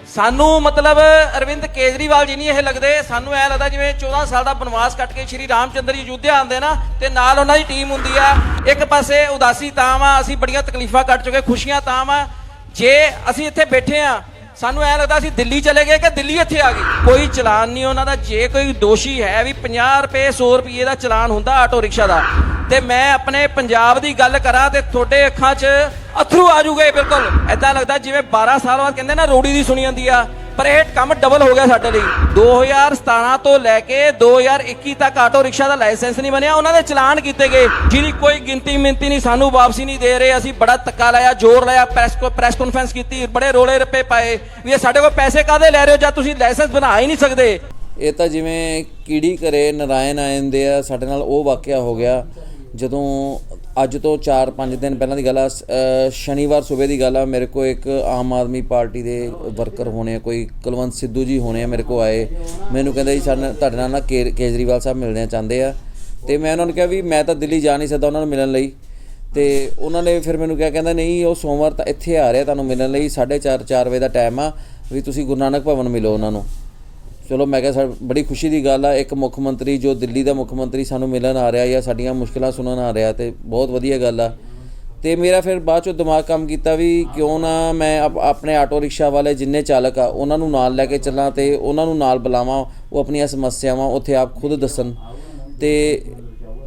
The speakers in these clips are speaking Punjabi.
सानू मतलब अरविंद केजरीवाल जी नहीं ये लगते, सानू ऐ लगता जिवें 14 साल का बनवास कट के श्री रामचंद्र जी अयोध्या आते ना, तो नाल उन्हां दी टीम हुंदी आ। एक पासे उदासी तां वा, असीं बड़ियां तकलीफां कट चुके, खुशियां तां वा। जे असीं इत्थे बैठे आ, सानू ऐ लगता असीं दिल्ली चले गए कि दिल्ली इत्थे आ गई। कोई चलान नहीं उन्हां दा। जे कोई दोषी है भी 50 रुपए 100 रुपये का चलान हुंदा आटो रिक्शा का, तो मैं अपने पंजाब की गल करा तो थोड़े अखां च अथरू आ जूगे। बिल्कुल ऐसा लगता जिवें 12 साल बाद कहते ना रोड़ी दी सुनी जाती आ, पर यह काम डबल हो गया साडे लई। 2017 तो लैके 2021 तक आटो रिक्शा का लाइसेंस नहीं बनया, उन्होंने चलान किए गए जिहदी कोई गिनती मिनती नहीं, सानू वापसी नहीं दे रहे। असीं बड़ा धक्का लाया, जोर लाया, प्रेस कॉन्फ्रेंस की, बड़े रोले रप्पे पाए भी ये साडे कोल पैसे काहदे लै रहे हो, जद तुसीं लाइसेंस बना ही नहीं सकते। ਇਹ ਤਾਂ ਜਿਵੇਂ ਕੀੜੀ ਘਰੇ ਨਰਾਇਣ ਆ ਜਾਂਦੇ ਆ, ਸਾਡੇ ਨਾਲ ਉਹ ਵਾਕਿਆ ਹੋ ਗਿਆ। ਜਦੋਂ ਅੱਜ ਤੋਂ 4-5 ਦਿਨ ਪਹਿਲਾਂ ਦੀ ਗੱਲ ਆ, ਸ਼ਨੀਵਾਰ ਸਵੇਰ ਦੀ ਗੱਲ ਆ, ਮੇਰੇ ਕੋਲ ਇੱਕ ਆਮ ਆਦਮੀ ਪਾਰਟੀ ਦੇ ਵਰਕਰ ਹੋਣੇ ਆ, ਕੋਈ ਕੁਲਵੰਤ ਸਿੱਧੂ ਜੀ ਹੋਣੇ ਆ, ਮੇਰੇ ਕੋਲ ਆਏ। ਮੈਨੂੰ ਕਹਿੰਦੇ ਜੀ ਸਾਡੇ ਤੁਹਾਡੇ ਨਾਲ ਨਾ ਕੇਜਰੀਵਾਲ ਸਾਹਿਬ ਮਿਲਣਾ ਚਾਹੁੰਦੇ ਆ। ਅਤੇ ਮੈਂ ਉਹਨਾਂ ਨੂੰ ਕਿਹਾ ਵੀ ਮੈਂ ਤਾਂ ਦਿੱਲੀ ਜਾ ਨਹੀਂ ਸਕਦਾ ਉਹਨਾਂ ਨੂੰ ਮਿਲਣ ਲਈ। ਅਤੇ ਉਹਨਾਂ ਨੇ ਫਿਰ ਮੈਨੂੰ ਕਿਹਾ, ਕਹਿੰਦਾ ਨਹੀਂ ਉਹ ਸੋਮਵਾਰ ਤਾਂ ਇੱਥੇ ਆ ਰਿਹਾ ਤੁਹਾਨੂੰ ਮਿਲਣ ਲਈ, 4:30 ਵਜੇ ਦਾ ਟਾਈਮ ਆ, ਵੀ ਤੁਸੀਂ ਗੁਰੂ ਨਾਨਕ ਭਵਨ ਮਿਲੋ ਉਹਨਾਂ ਨੂੰ। ਚਲੋ ਮੈਂ ਕਿਹਾ ਬੜੀ ਖੁਸ਼ੀ ਦੀ ਗੱਲ ਆ, ਇੱਕ ਮੁੱਖ ਮੰਤਰੀ ਜੋ ਦਿੱਲੀ ਦਾ ਮੁੱਖ ਮੰਤਰੀ ਸਾਨੂੰ ਮਿਲਣ ਆ ਰਿਹਾ ਜਾਂ ਸਾਡੀਆਂ ਮੁਸ਼ਕਿਲਾਂ ਸੁਣਨ ਆ ਰਿਹਾ, ਅਤੇ ਬਹੁਤ ਵਧੀਆ ਗੱਲ ਆ। ਅਤੇ ਮੇਰਾ ਫਿਰ ਬਾਅਦ 'ਚੋਂ ਦਿਮਾਗ ਕੰਮ ਕੀਤਾ ਵੀ ਕਿਉਂ ਨਾ ਮੈਂ ਆਪਣੇ ਆਟੋ ਰਿਕਸ਼ਾ ਵਾਲੇ ਜਿੰਨੇ ਚਾਲਕ ਆ ਉਹਨਾਂ ਨੂੰ ਨਾਲ ਲੈ ਕੇ ਚੱਲਾਂ ਅਤੇ ਉਹਨਾਂ ਨੂੰ ਨਾਲ ਬੁਲਾਵਾਂ, ਉਹ ਆਪਣੀਆਂ ਸਮੱਸਿਆਵਾਂ ਉੱਥੇ ਆਪ ਖੁਦ ਦੱਸਣ। ਅਤੇ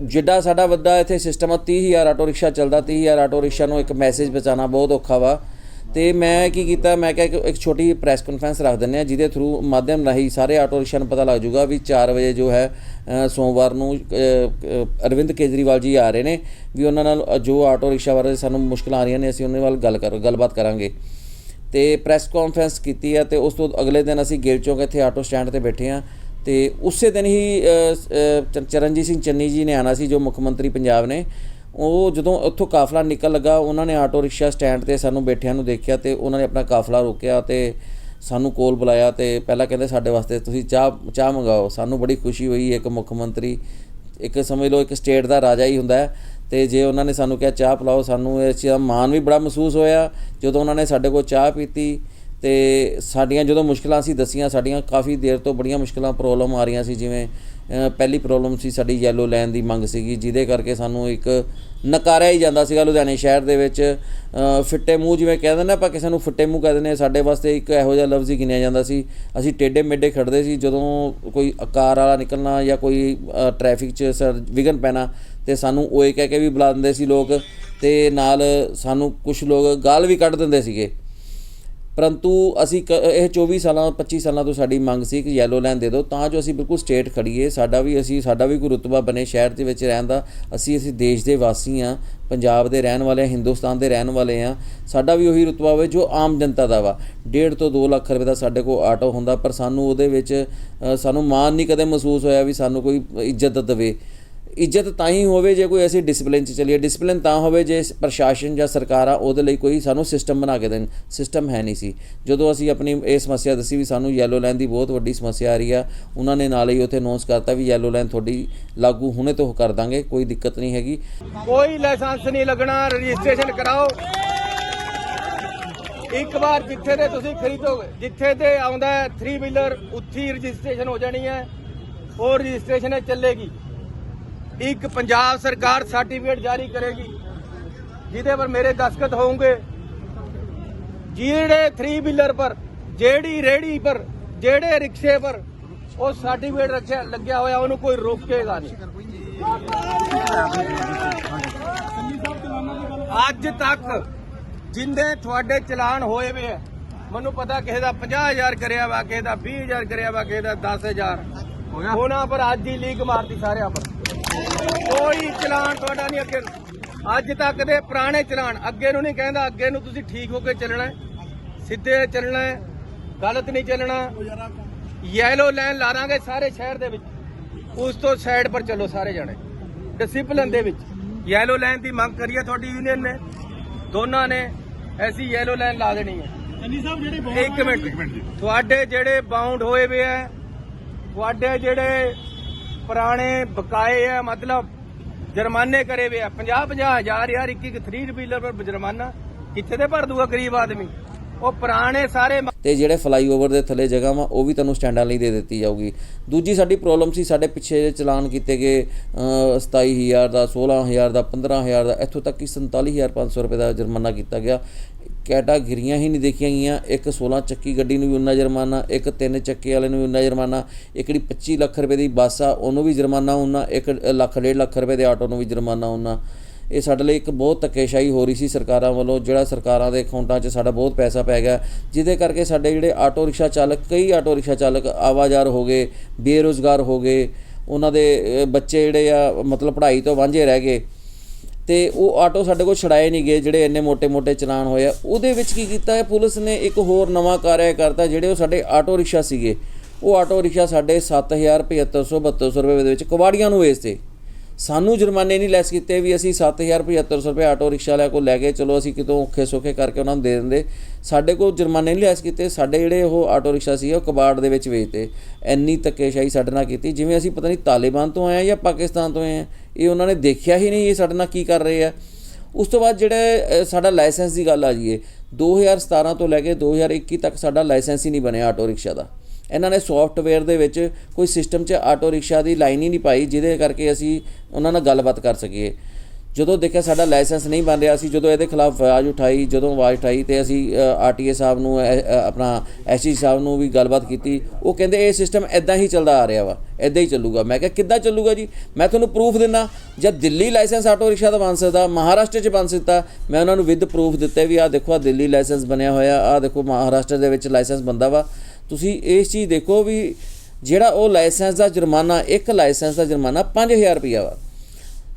ਜਿੱਡਾ ਸਾਡਾ ਵੱਡਾ ਇੱਥੇ ਸਿਸਟਮ ਆ, 30,000 ਆਟੋ ਰਿਕਸ਼ਾ ਚੱਲਦਾ, 30,000 ਆਟੋ ਰਿਕਸ਼ਾ ਨੂੰ ਇੱਕ ਮੈਸੇਜ ਪਹੁੰਚਾਉਣਾ ਬਹੁਤ ਔਖਾ ਵਾ। ਅਤੇ ਮੈਂ ਕੀ ਕੀਤਾ, ਮੈਂ ਕਿਹਾ ਇੱਕ ਛੋਟੀ ਜਿਹੀ ਪ੍ਰੈਸ ਕਾਨਫਰੰਸ ਰੱਖ ਦਿੰਦੇ ਹਾਂ, ਜਿਹਦੇ ਥਰੂ ਮਾਧਿਅਮ ਰਾਹੀਂ ਸਾਰੇ ਆਟੋ ਰਿਕਸ਼ਾ ਨੂੰ ਪਤਾ ਲੱਗ ਜੂਗਾ ਵੀ 4 ਵਜੇ ਜੋ ਹੈ ਸੋਮਵਾਰ ਨੂੰ ਅਰਵਿੰਦ ਕੇਜਰੀਵਾਲ ਜੀ ਆ ਰਹੇ ਨੇ, ਵੀ ਉਹਨਾਂ ਨਾਲ ਜੋ ਆਟੋ ਰਿਕਸ਼ਾ ਬਾਰੇ ਸਾਨੂੰ ਮੁਸ਼ਕਿਲਾਂ ਆ ਰਹੀਆਂ ਨੇ ਅਸੀਂ ਉਹਨਾਂ ਵੱਲ ਗੱਲਬਾਤ ਕਰਾਂਗੇ। ਅਤੇ ਪ੍ਰੈਸ ਕਾਨਫਰੰਸ ਕੀਤੀ ਹੈ। ਅਤੇ ਉਸ ਤੋਂ ਅਗਲੇ ਦਿਨ ਅਸੀਂ ਗਿੱਲ ਚੌਂਕ ਇੱਥੇ ਆਟੋ ਸਟੈਂਡ 'ਤੇ ਬੈਠੇ ਹਾਂ। ਅਤੇ ਉਸੇ ਦਿਨ ਹੀ ਚਰਨਜੀਤ ਸਿੰਘ ਚੰਨੀ ਜੀ ਨੇ ਆਉਣਾ ਸੀ, ਜੋ ਮੁੱਖ ਮੰਤਰੀ ਪੰਜਾਬ ਨੇ। ਉਹ ਜਦੋਂ ਉੱਥੋਂ ਕਾਫਲਾ ਨਿਕਲ ਲੱਗਾ, ਉਹਨਾਂ ਨੇ ਆਟੋ ਰਿਕਸ਼ਾ ਸਟੈਂਡ 'ਤੇ ਸਾਨੂੰ ਬੈਠਿਆਂ ਨੂੰ ਦੇਖਿਆ ਅਤੇ ਉਹਨਾਂ ਨੇ ਆਪਣਾ ਕਾਫਲਾ ਰੋਕਿਆ ਅਤੇ ਸਾਨੂੰ ਕੋਲ ਬੁਲਾਇਆ। ਅਤੇ ਪਹਿਲਾਂ ਕਹਿੰਦੇ ਸਾਡੇ ਵਾਸਤੇ ਤੁਸੀਂ ਚਾਹ ਮੰਗਾਓ। ਸਾਨੂੰ ਬੜੀ ਖੁਸ਼ੀ ਹੋਈ, ਇੱਕ ਮੁੱਖ ਮੰਤਰੀ, ਇੱਕ ਸਮਝ ਲਓ ਇੱਕ ਸਟੇਟ ਦਾ ਰਾਜਾ ਹੀ ਹੁੰਦਾ ਹੈ, ਅਤੇ ਜੇ ਉਹਨਾਂ ਨੇ ਸਾਨੂੰ ਕਿਹਾ ਚਾਹ ਪਿਲਾਓ, ਸਾਨੂੰ ਇਸ ਚੀਜ਼ ਦਾ ਮਾਣ ਵੀ ਬੜਾ ਮਹਿਸੂਸ ਹੋਇਆ ਜਦੋਂ ਉਹਨਾਂ ਨੇ ਸਾਡੇ ਕੋਲ ਚਾਹ ਪੀਤੀ। ਅਤੇ ਸਾਡੀਆਂ ਜਦੋਂ ਮੁਸ਼ਕਿਲਾਂ ਅਸੀਂ ਦੱਸੀਆਂ, ਸਾਡੀਆਂ ਕਾਫੀ ਦੇਰ ਤੋਂ ਬੜੀਆਂ ਮੁਸ਼ਕਿਲਾਂ ਪ੍ਰੋਬਲਮ ਆ ਰਹੀਆਂ ਸੀ। ਜਿਵੇਂ ਪਹਿਲੀ ਪ੍ਰੋਬਲਮ ਸੀ ਸਾਡੀ ਯੈਲੋ ਲਾਈਨ ਦੀ ਮੰਗ ਸੀਗੀ, ਜਿਹਦੇ ਕਰਕੇ ਸਾਨੂੰ ਇੱਕ ਨਕਾਰਿਆ ਹੀ ਜਾਂਦਾ ਸੀਗਾ ਲੁਧਿਆਣੇ ਸ਼ਹਿਰ ਦੇ ਵਿੱਚ। ਫਿੱਟੇ ਮੂੰਹ ਜਿਵੇਂ ਕਹਿ ਦਿੰਦੇ ਆਪਾਂ ਕਿਸੇ ਨੂੰ ਫਿੱਟੇ ਮੂੰਹ ਕਹਿ ਦਿੰਦੇ ਹਾਂ, ਸਾਡੇ ਵਾਸਤੇ ਇੱਕ ਇਹੋ ਜਿਹਾ ਲਫ਼ਜ਼ ਹੀ ਗਿਣਿਆ ਜਾਂਦਾ ਸੀ। ਅਸੀਂ ਟੇਢੇ ਮੇਢੇ ਖੜ੍ਹਦੇ ਸੀ ਜਦੋਂ ਕੋਈ ਕਾਰ ਵਾਲਾ ਨਿਕਲਣਾ ਜਾਂ ਕੋਈ ਟ੍ਰੈਫਿਕ 'ਚ ਵਿਘਨ ਪੈਣਾ, ਅਤੇ ਸਾਨੂੰ ਓਏ ਕਹਿ ਕੇ ਵੀ ਬੁਲਾ ਦਿੰਦੇ ਸੀ ਲੋਕ, ਅਤੇ ਨਾਲ ਸਾਨੂੰ ਕੁਛ ਲੋਕ ਗਾਲ ਵੀ ਕੱਢ ਦਿੰਦੇ ਸੀਗੇ। ਪਰੰਤੂ ਅਸੀਂ ਇਹ 25 ਸਾਲਾਂ ਤੋਂ ਸਾਡੀ ਮੰਗ ਸੀ ਕਿ ਯੈਲੋ ਲਾਈਨ ਦੇ ਦਿਓ, ਤਾਂ ਜੋ ਅਸੀਂ ਬਿਲਕੁਲ ਸਟੇਟ ਖੜੀਏ, ਸਾਡਾ ਵੀ ਕੋਈ ਰੁਤਬਾ ਬਣੇ ਸ਼ਹਿਰ ਦੇ ਵਿੱਚ ਰਹਿਣ ਦਾ। ਅਸੀਂ ਦੇਸ਼ ਦੇ ਵਾਸੀ ਹਾਂ, ਪੰਜਾਬ ਦੇ ਰਹਿਣ ਵਾਲੇ, ਹਿੰਦੁਸਤਾਨ ਦੇ ਰਹਿਣ ਵਾਲੇ ਹਾਂ, ਸਾਡਾ ਵੀ ਉਹੀ ਰੁਤਬਾ ਹੋਵੇ ਜੋ ਆਮ ਜਨਤਾ ਦਾ ਵਾ। 1.5 ਤੋਂ 2 ਲੱਖ ਰੁਪਏ ਦਾ ਸਾਡੇ ਕੋਲ ਆਟੋ ਹੁੰਦਾ, ਪਰ ਸਾਨੂੰ ਉਹਦੇ ਵਿੱਚ ਸਾਨੂੰ ਮਾਣ ਨਹੀਂ ਕਦੇ ਮਹਿਸੂਸ ਹੋਇਆ ਵੀ ਸਾਨੂੰ ਕੋਈ ਇੱਜ਼ਤ ਦੇਵੇ। ਇੱਜ਼ਤ ਤਾਂ ਹੀ ਹੋਵੇ ਜੇ ਕੋਈ ਅਸੀਂ ਡਿਸਪਲਿਨ 'ਚ ਚੱਲੀਏ, ਡਿਸਪਲਿਨ ਤਾਂ ਹੋਵੇ ਜੇ ਪ੍ਰਸ਼ਾਸਨ ਜਾਂ ਸਰਕਾਰ ਆ ਉਹਦੇ ਲਈ ਕੋਈ ਸਾਨੂੰ ਸਿਸਟਮ ਬਣਾ ਕੇ ਦੇਣ। ਸਿਸਟਮ ਹੈ ਨਹੀਂ ਸੀ। ਜਦੋਂ ਅਸੀਂ ਆਪਣੀ ਇਹ ਸਮੱਸਿਆ ਦੱਸੀ ਵੀ ਸਾਨੂੰ ਯੈਲੋ ਲਾਈਨ ਦੀ ਬਹੁਤ ਵੱਡੀ ਸਮੱਸਿਆ ਆ ਰਹੀ ਆ, ਉਹਨਾਂ ਨੇ ਨਾਲ ਹੀ ਉੱਥੇ ਅਨਾਉਂਸ ਕਰਤਾ ਵੀ ਯੈਲੋ ਲਾਈਨ ਤੁਹਾਡੀ ਲਾਗੂ ਹੁਣੇ ਤੋਂ ਕਰ ਦਾਂਗੇ, ਕੋਈ ਦਿੱਕਤ ਨਹੀਂ ਹੈਗੀ। ਕੋਈ ਲਾਇਸੈਂਸ ਨਹੀਂ ਲੱਗਣਾ, ਰਜਿਸਟ੍ਰੇਸ਼ਨ ਕਰਾਓ। ਇੱਕ ਵਾਰ ਜਿੱਥੇ ਦੇ ਤੁਸੀਂ ਖਰੀਦੋਗੇ, ਜਿੱਥੇ ਤੇ ਆਉਂਦਾ 3 ਵੀਲਰ, ਉੱਥੀ ਰਜਿਸਟ੍ਰੇਸ਼ਨ ਹੋ ਜਾਣੀ ਹੈ, ਉਹ ਰਜਿਸਟ੍ਰੇਸ਼ਨ ਚੱਲੇਗੀ। एक पंजाब सरकार सर्टिफिकेट जारी करेगी जिदे पर मेरे दस्तखत होंगे। जेड़े 3 व्हीलर पर, जेड़ी रेहड़ी पर, जेड़े रिक्शे पर वो सर्टिफिकेट रखा लग्या होया उन्होंने कोई रोकेगा नहीं। अज तक जिंदे थोड़े चलान होए वे है, मैनू पता किसी का 50,000 करया वा, किसी का 20,000 करया वा, किसी का 10,000 उन्होंने पर अज ही लीक मारती सारिया पर। कोई चलान थोड़ा नहीं अगे अज तक दे पुराने चलान अगे नूं नहीं कहंदा, अगे नूं तुसीं ठीक होकर चलना है, सीधे चलना है, गलत नहीं चलना। येलो लाइन ला दांगे सारे शहर दे विच, उस तो साइड पर चलो सारे जाने डिसिपलिन दे विच। येलो लाइन की मंग करिए थोड़ी यूनियन ने, दोनों ने ऐसी येलो लाइन ला देनी है। एक मिनट, थोड़े जेड़े बाउंड होए वे है, थोड़े जेड़े पुराने बकाए है, मतलब जुर्माने करे हुए 50-50 हज़ार यार, एक 3 व्हीलर पर जुर्माना कितने दे भर दूगा गरीब आदमी। ਉਹ ਪੁਰਾਣੇ ਸਾਰੇ ਤੇ ਜਿਹੜੇ ਫਲਾਈਓਵਰ ਦੇ ਥੱਲੇ ਜਗ੍ਹਾ ਵਾ ਉਹ ਵੀ ਤੁਹਾਨੂੰ ਸਟੈਂਡਾਂ ਲਈ ਦੇ ਦਿੱਤੀ ਜਾਊਗੀ। ਦੂਜੀ ਸਾਡੀ ਪ੍ਰੋਬਲਮ ਸੀ, ਸਾਡੇ ਪਿੱਛੇ ਚਲਾਨ ਕੀਤੇ ਗਏ 27,000 ਦਾ, 16,000 ਦਾ, 15,000 ਦਾ, ਇੱਥੋਂ ਤੱਕ ਕਿ 47,500 ਰੁਪਏ ਦਾ ਜੁਰਮਾਨਾ ਕੀਤਾ ਗਿਆ। ਕੈਟਾਗਰੀਆਂ ਹੀ ਨਹੀਂ ਦੇਖੀਆਂ ਗਈਆਂ। ਇੱਕ 16 ਚੱਕੀ ਗੱਡੀ ਨੂੰ ਵੀ ਉਨਾ ਜੁਰਮਾਨਾ, ਇੱਕ 3 ਚੱਕੇ ਵਾਲੇ ਨੂੰ ਵੀ ਉਨਾ ਜੁਰਮਾਨਾ, ਇੱਕ ਜਿਹੜੀ 25 ਲੱਖ ਰੁਪਏ ਦੀ ਬੱਸ ਆ ਉਹਨੂੰ ਵੀ ਜੁਰਮਾਨਾ ਉਨਾ, 1 ਲੱਖ 1.5 ਲੱਖ ਰੁਪਏ ਦੇ ਆਟੋ ਨੂੰ ਵੀ ਜੁਰਮਾਨਾ ਉਨਾ। ਇਹ ਸਾਡੇ ਲਈ ਇੱਕ ਬਹੁਤ ਧੱਕੇਸ਼ਾਹੀ ਹੋ ਰਹੀ ਸੀ ਸਰਕਾਰਾਂ ਵੱਲੋਂ, ਜਿਹੜਾ ਸਰਕਾਰਾਂ ਦੇ ਅਕਾਊਂਟਾਂ 'ਚ ਸਾਡਾ ਬਹੁਤ ਪੈਸਾ ਪੈ ਗਿਆ, ਜਿਹਦੇ ਕਰਕੇ ਸਾਡੇ ਜਿਹੜੇ ਆਟੋ ਰਿਕਸ਼ਾ ਚਾਲਕ, ਕਈ ਆਟੋ ਰਿਕਸ਼ਾ ਚਾਲਕ ਆਵਾਜ਼ਾਰ ਹੋ ਗਏ, ਬੇਰੁਜ਼ਗਾਰ ਹੋ ਗਏ, ਉਹਨਾਂ ਦੇ ਬੱਚੇ ਜਿਹੜੇ ਆ ਮਤਲਬ ਪੜ੍ਹਾਈ ਤੋਂ ਵਾਂਝੇ ਰਹਿ ਗਏ। ਤੇ ਉਹ ਆਟੋ ਸਾਡੇ ਕੋਲ ਛੁਡਾਏ ਨਹੀਂ ਗਏ ਜਿਹੜੇ ਇੰਨੇ ਮੋਟੇ ਚਲਾਨ ਹੋਏ ਆ। ਉਹਦੇ ਵਿੱਚ ਕੀ ਕੀਤਾ ਹੈ ਪੁਲਿਸ ਨੇ, ਇੱਕ ਹੋਰ ਨਵਾਂ ਕਾਰਿਆ ਕਰਤਾ। ਜਿਹੜੇ ਉਹ ਸਾਡੇ ਆਟੋ ਰਿਕਸ਼ਾ ਸੀਗੇ, ਉਹ ਆਟੋ ਰਿਕਸ਼ਾ ਸਾਡੇ 7,000 7,500 7,200 ਰੁਪਏ ਦੇ ਵਿੱਚ ਕਬਾੜੀਆਂ ਨੂੰ ਵੇਚਦੇ। ਸਾਨੂੰ ਜੁਰਮਾਨੇ ਨਹੀਂ ਲੈਸ ਕੀਤੇ ਵੀ ਅਸੀਂ 7,000 7,500 ਰੁਪਏ ਆਟੋ ਰਿਕਸ਼ਾ ਵਾਲਿਆਂ ਕੋਲ ਲੈ ਕੇ ਚਲੋ ਅਸੀਂ ਕਿਤੋਂ ਔਖੇ ਸੌਖੇ ਕਰਕੇ ਉਹਨਾਂ ਨੂੰ ਦੇ ਦਿੰਦੇ। ਸਾਡੇ ਕੋਲ ਜੁਰਮਾਨੇ ਨਹੀਂ ਲੈਸ ਕੀਤੇ, ਸਾਡੇ ਜਿਹੜੇ ਉਹ ਆਟੋ ਰਿਕਸ਼ਾ ਸੀ ਉਹ ਕਬਾੜ ਦੇ ਵਿੱਚ ਵੇਚਦੇ। ਇੰਨੀ ਧੱਕੇਸ਼ਾਹੀ ਸਾਡੇ ਨਾਲ ਕੀਤੀ ਜਿਵੇਂ ਅਸੀਂ ਪਤਾ ਨਹੀਂ ਤਾਲਿਬਾਨ ਤੋਂ ਆਏ ਹਾਂ ਜਾਂ ਪਾਕਿਸਤਾਨ ਤੋਂ ਆਏ ਹਾਂ। ਇਹ ਉਹਨਾਂ ਨੇ ਦੇਖਿਆ ਹੀ ਨਹੀਂ ਇਹ ਸਾਡੇ ਨਾਲ ਕੀ ਕਰ ਰਹੇ ਆ। ਉਸ ਤੋਂ ਬਾਅਦ ਜਿਹੜਾ ਸਾਡਾ ਲਾਇਸੈਂਸ ਦੀ ਗੱਲ ਆ ਜਾਈਏ, 2017 ਤੋਂ ਲੈ ਕੇ 2021 ਤੱਕ ਸਾਡਾ ਲਾਇਸੈਂਸ ਹੀ ਨਹੀਂ ਬਣਿਆ ਆਟੋ ਰਿਕਸ਼ਾ ਦਾ। ਇਹਨਾਂ ਨੇ ਸੌਫਟਵੇਅਰ ਦੇ ਵਿੱਚ ਕੋਈ ਸਿਸਟਮ 'ਚ ਆਟੋ ਰਿਕਸ਼ਾ ਦੀ ਲਾਈਨ ਹੀ ਨਹੀਂ ਪਾਈ, ਜਿਹਦੇ ਕਰਕੇ ਅਸੀਂ ਉਹਨਾਂ ਨਾਲ ਗੱਲਬਾਤ ਕਰ ਸਕੀਏ। ਜਦੋਂ ਦੇਖਿਆ ਸਾਡਾ ਲਾਇਸੈਂਸ ਨਹੀਂ ਬਣ ਰਿਹਾ, ਅਸੀਂ ਜਦੋਂ ਇਹਦੇ ਖਿਲਾਫ ਆਵਾਜ਼ ਉਠਾਈ ਤੇ ਅਸੀਂ RTA ਸਾਹਿਬ ਨੂੰ, ਆਪਣਾ SC ਸਾਹਿਬ ਨੂੰ ਵੀ ਗੱਲਬਾਤ ਕੀਤੀ। ਉਹ ਕਹਿੰਦੇ ਇਹ ਸਿਸਟਮ ਇੱਦਾਂ ਹੀ ਚੱਲਦਾ ਆ ਰਿਹਾ ਵਾ, ਇੱਦਾਂ ਹੀ ਚੱਲੂਗਾ। ਮੈਂ ਕਿਹਾ ਕਿੱਦਾਂ ਚੱਲੂਗਾ ਜੀ, ਮੈਂ ਤੁਹਾਨੂੰ ਪ੍ਰੂਫ ਦਿੰਦਾ। ਜਦ ਦਿੱਲੀ ਲਾਇਸੈਂਸ ਆਟੋ ਰਿਕਸ਼ਾ ਦਾ ਬਣ ਸਕਦਾ, ਮਹਾਰਾਸ਼ਟਰ 'ਚ ਬਣ ਸਕਦਾ, ਮੈਂ ਉਹਨਾਂ ਨੂੰ ਵਿਦ ਪ੍ਰੂਫ ਦਿੱਤੇ ਵੀ ਆਹ ਦੇਖੋ, ਆਹ ਦਿੱਲੀ ਲਾਇਸੈਂਸ ਬਣਿਆ ਹੋਇਆ, ਆਹ ਦੇਖੋ ਮਹਾਰਾਸ਼ਟਰ ਦੇ ਵਿੱਚ ਲਾਇਸੈਂਸ ਬਣਦਾ ਵਾ। ਤੁਸੀਂ ਇਸ ਚੀਜ਼ ਦੇਖੋ ਵੀ ਜਿਹੜਾ ਉਹ ਲਾਇਸੈਂਸ ਦਾ ਜੁਰਮਾਨਾ, ਇੱਕ ਲਾਇਸੈਂਸ ਦਾ ਜੁਰਮਾਨਾ 5,000 ਰੁਪਈਆ ਵਾ।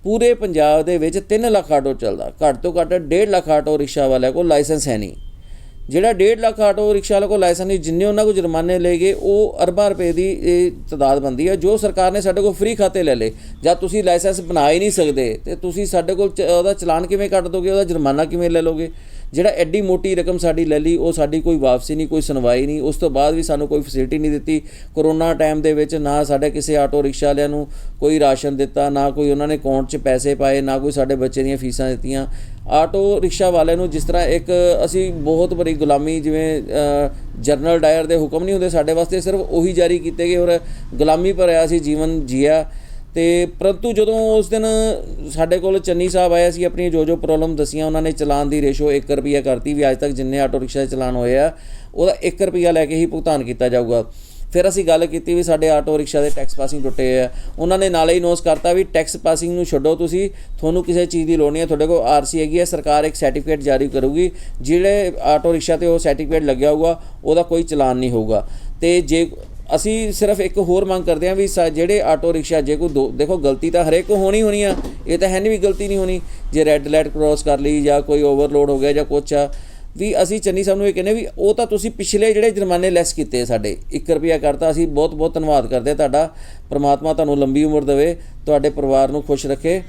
ਪੂਰੇ ਪੰਜਾਬ ਦੇ ਵਿੱਚ 3 ਲੱਖ ਆਟੋ ਚੱਲਦਾ, ਘੱਟ ਤੋਂ ਘੱਟ 1.5 ਲੱਖ ਆਟੋ ਰਿਕਸ਼ਾ ਵਾਲਿਆਂ ਕੋਲ ਲਾਇਸੈਂਸ ਹੈ ਨਹੀਂ। ਜਿਹੜਾ 1.5 ਲੱਖ ਆਟੋ ਰਿਕਸ਼ਾ ਵਾਲੇ ਕੋਲ ਲਾਇਸੈਂਸ ਨਹੀਂ, ਜਿੰਨੇ ਉਹਨਾਂ ਕੋਲ ਜੁਰਮਾਨੇ ਲਏ ਗਏ ਉਹ ਅਰਬਾਂ ਰੁਪਏ ਦੀ ਇਹ ਤਾਦਾਦ ਬਣਦੀ ਹੈ, ਜੋ ਸਰਕਾਰ ਨੇ ਸਾਡੇ ਕੋਲ ਫ੍ਰੀ ਖਾਤੇ ਲੈ ਲਏ। ਜਦ ਤੁਸੀਂ ਲਾਇਸੈਂਸ ਬਣਾ ਹੀ ਨਹੀਂ ਸਕਦੇ ਤੇ ਤੁਸੀਂ ਸਾਡੇ ਕੋਲ ਉਹਦਾ ਚਲਾਨ ਕਿਵੇਂ ਕੱਟ ਦੋਗੇ, ਉਹਦਾ ਜੁਰਮਾਨਾ ਕਿਵੇਂ ਲੈ ਲਓਗੇ। ਜਿਹੜਾ ਐਡੀ ਮੋਟੀ ਰਕਮ ਸਾਡੀ ਲੈ ਲਈ, ਉਹ ਸਾਡੀ ਕੋਈ ਵਾਪਸੀ ਨਹੀਂ, ਕੋਈ ਸੁਣਵਾਈ ਨਹੀਂ। ਉਸ ਤੋਂ ਬਾਅਦ ਵੀ ਸਾਨੂੰ ਕੋਈ ਫੈਸਿਲਿਟੀ ਨਹੀਂ ਦਿੱਤੀ। ਕਰੋਨਾ ਟਾਈਮ ਦੇ ਵਿੱਚ ਨਾ ਸਾਡੇ ਕਿਸੇ ਆਟੋ ਰਿਕਸ਼ਾ ਵਾਲਿਆਂ ਨੂੰ ਕੋਈ ਰਾਸ਼ਨ ਦਿੱਤਾ, ਨਾ ਕੋਈ ਉਹਨਾਂ ਨੇ ਅਕਾਊਂਟ 'ਚ ਪੈਸੇ ਪਾਏ, ਨਾ ਕੋਈ ਸਾਡੇ ਬੱਚੇ ਦੀਆਂ ਫੀਸਾਂ ਦਿੱਤੀਆਂ। ਆਟੋ ਰਿਕਸ਼ਾ ਵਾਲਿਆਂ ਨੂੰ ਜਿਸ ਤਰ੍ਹਾਂ ਇੱਕ ਅਸੀਂ ਬਹੁਤ ਬੜੀ ਗੁਲਾਮੀ, ਜਿਵੇਂ ਜਨਰਲ ਡਾਇਰ ਦੇ ਹੁਕਮ ਨਹੀਂ ਹੁੰਦੇ, ਸਾਡੇ ਵਾਸਤੇ ਸਿਰਫ ਉਹੀ ਜਾਰੀ ਕੀਤੇ ਗਏ ਔਰ ਗੁਲਾਮੀ ਭਰਿਆ ਅਸੀਂ ਜੀਵਨ ਜੀਆ। ਤੇ ਪਰੰਤੂ ਜਦੋਂ ਉਸ ਦਿਨ ਸਾਡੇ ਕੋਲ ਚੰਨੀ ਸਾਹਿਬ ਆਏ, ਅਸੀਂ ਆਪਣੀ ਜੋ ਪ੍ਰੋਬਲਮ ਦੱਸੀਆਂ, ਉਹਨਾਂ ਨੇ ਚਲਾਨ ਦੀ ਰੇਸ਼ੋ 1 ਰੁਪਈਆ ਕਰਤੀ ਵੀ ਅੱਜ ਤੱਕ ਜਿੰਨੇ ਆਟੋ ਰਿਕਸ਼ਾ ਦੇ ਚਲਾਨ ਹੋਏ ਆ ਉਹਦਾ 1 ਰੁਪਈਆ ਲੈ ਕੇ ਹੀ ਭੁਗਤਾਨ ਕੀਤਾ ਜਾਊਗਾ। ਫਿਰ ਅਸੀਂ ਗੱਲ ਕੀਤੀ ਵੀ ਸਾਡੇ ਆਟੋ ਰਿਕਸ਼ਾ ਦੇ ਟੈਕਸ ਪਾਸਿੰਗ ਟੁੱਟੇ ਆ। ਉਹਨਾਂ ਨੇ ਨਾਲੇ ਹੀ ਨੋਸ ਕਰਤਾ ਵੀ ਟੈਕਸ ਪਾਸਿੰਗ ਨੂੰ ਛੱਡੋ, ਤੁਸੀਂ, ਤੁਹਾਨੂੰ ਕਿਸੇ ਚੀਜ਼ ਦੀ ਲੋੜ ਨਹੀਂ ਹੈ, ਤੁਹਾਡੇ ਕੋਲ RC ਹੈਗੀ ਹੈ, ਸਰਕਾਰ ਇੱਕ ਸਰਟੀਫਿਕੇਟ ਜਾਰੀ ਕਰੂਗੀ, ਜਿਹੜੇ ਆਟੋ ਰਿਕਸ਼ਾ 'ਤੇ ਉਹ ਸਰਟੀਫਿਕੇਟ ਲੱਗਿਆ ਹੋਊਗਾ ਉਹਦਾ ਕੋਈ ਚਲਾਨ ਨਹੀਂ ਹੋਊਗਾ। ਤੇ ਜੇ ਅਸੀਂ ਸਿਰਫ ਇੱਕ ਹੋਰ ਮੰਗ ਕਰਦੇ ਹਾਂ ਵੀ ਜਿਹੜੇ ਆਟੋ ਰਿਕਸ਼ਾ, ਜੇ ਕੋਈ ਦੇਖੋ ਗਲਤੀ ਤਾਂ ਹਰੇਕ ਕੋ ਹੋਣੀ ਆ, ਇਹ ਤਾਂ ਹੈ ਨਹੀਂ ਵੀ ਗਲਤੀ ਨਹੀਂ ਹੋਣੀ। ਜੇ ਰੈੱਡ ਲਾਈਟ ਕ੍ਰੋਸ ਕਰ ਲਈ ਜਾਂ ਕੋਈ ਓਵਰਲੋਡ ਹੋ ਗਿਆ ਜਾਂ ਕੁਛ ਆ, ਵੀ ਅਸੀਂ ਚੰਨੀ ਸਾਹਿਬ ਨੂੰ ਇਹ ਕਹਿੰਦੇ ਵੀ ਉਹ ਤਾਂ ਤੁਸੀਂ ਪਿਛਲੇ ਜਿਹੜੇ ਜੁਰਮਾਨੇ ਲੈਸ ਕੀਤੇ ਸਾਡੇ 1 ਰੁਪਈਆ ਕਰਤਾ, ਅਸੀਂ ਬਹੁਤ ਬਹੁਤ ਧੰਨਵਾਦ ਕਰਦੇ ਤੁਹਾਡਾ। ਪ੍ਰਮਾਤਮਾ ਤੁਹਾਨੂੰ ਲੰਬੀ ਉਮਰ ਦੇਵੇ, ਤੁਹਾਡੇ ਪਰਿਵਾਰ ਨੂੰ ਖੁਸ਼ ਰੱਖੇ।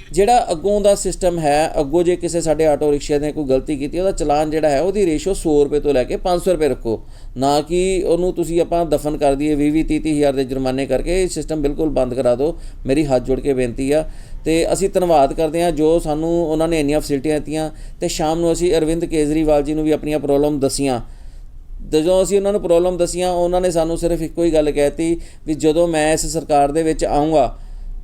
ਜਿਹੜਾ ਅੱਗੋਂ ਦਾ ਸਿਸਟਮ ਹੈ, ਅੱਗੋਂ ਜੇ ਕਿਸੇ ਸਾਡੇ ਆਟੋ ਰਿਕਸ਼ਾ ਨੇ ਕੋਈ ਗਲਤੀ ਕੀਤੀ, ਉਹਦਾ ਚਲਾਨ ਜਿਹੜਾ ਹੈ ਉਹਦੀ ਰੇਸ਼ੋ 100 ਰੁਪਏ ਤੋਂ ਲੈ ਕੇ 500 ਰੁਪਏ ਰੱਖੋ, ਨਾ ਕਿ ਉਹਨੂੰ ਤੁਸੀਂ ਆਪਾਂ ਦਫਨ ਕਰ ਦਈਏ 20-30 ਹਜ਼ਾਰ ਦੇ ਜੁਰਮਾਨੇ ਕਰਕੇ। ਇਹ ਸਿਸਟਮ ਬਿਲਕੁਲ ਬੰਦ ਕਰਾ ਦਿਓ, ਮੇਰੀ ਹੱਥ ਜੋੜ ਕੇ ਬੇਨਤੀ ਆ। ਤੇ ਅਸੀਂ ਧੰਨਵਾਦ ਕਰਦੇ ਹਾਂ ਜੋ ਸਾਨੂੰ ਉਹਨਾਂ ਨੇ ਇੰਨੀਆਂ ਫੈਸਿਲਿਟੀਆਂ ਦਿੱਤੀਆਂ। ਤੇ ਸ਼ਾਮ ਨੂੰ ਅਸੀਂ ਅਰਵਿੰਦ ਕੇਜਰੀਵਾਲ ਜੀ ਨੂੰ ਵੀ ਆਪਣੀਆਂ ਪ੍ਰੋਬਲਮ ਦੱਸੀਆਂ। ਜਦੋਂ ਅਸੀਂ ਉਹਨਾਂ ਨੂੰ ਪ੍ਰੋਬਲਮ ਦੱਸੀਆਂ, ਉਹਨਾਂ ਨੇ ਸਾਨੂੰ ਸਿਰਫ ਇੱਕੋ ਹੀ ਗੱਲ ਕਹਿਤੀ ਵੀ ਜਦੋਂ ਮੈਂ ਇਸ ਸਰਕਾਰ ਦੇ ਵਿੱਚ ਆਊਂਗਾ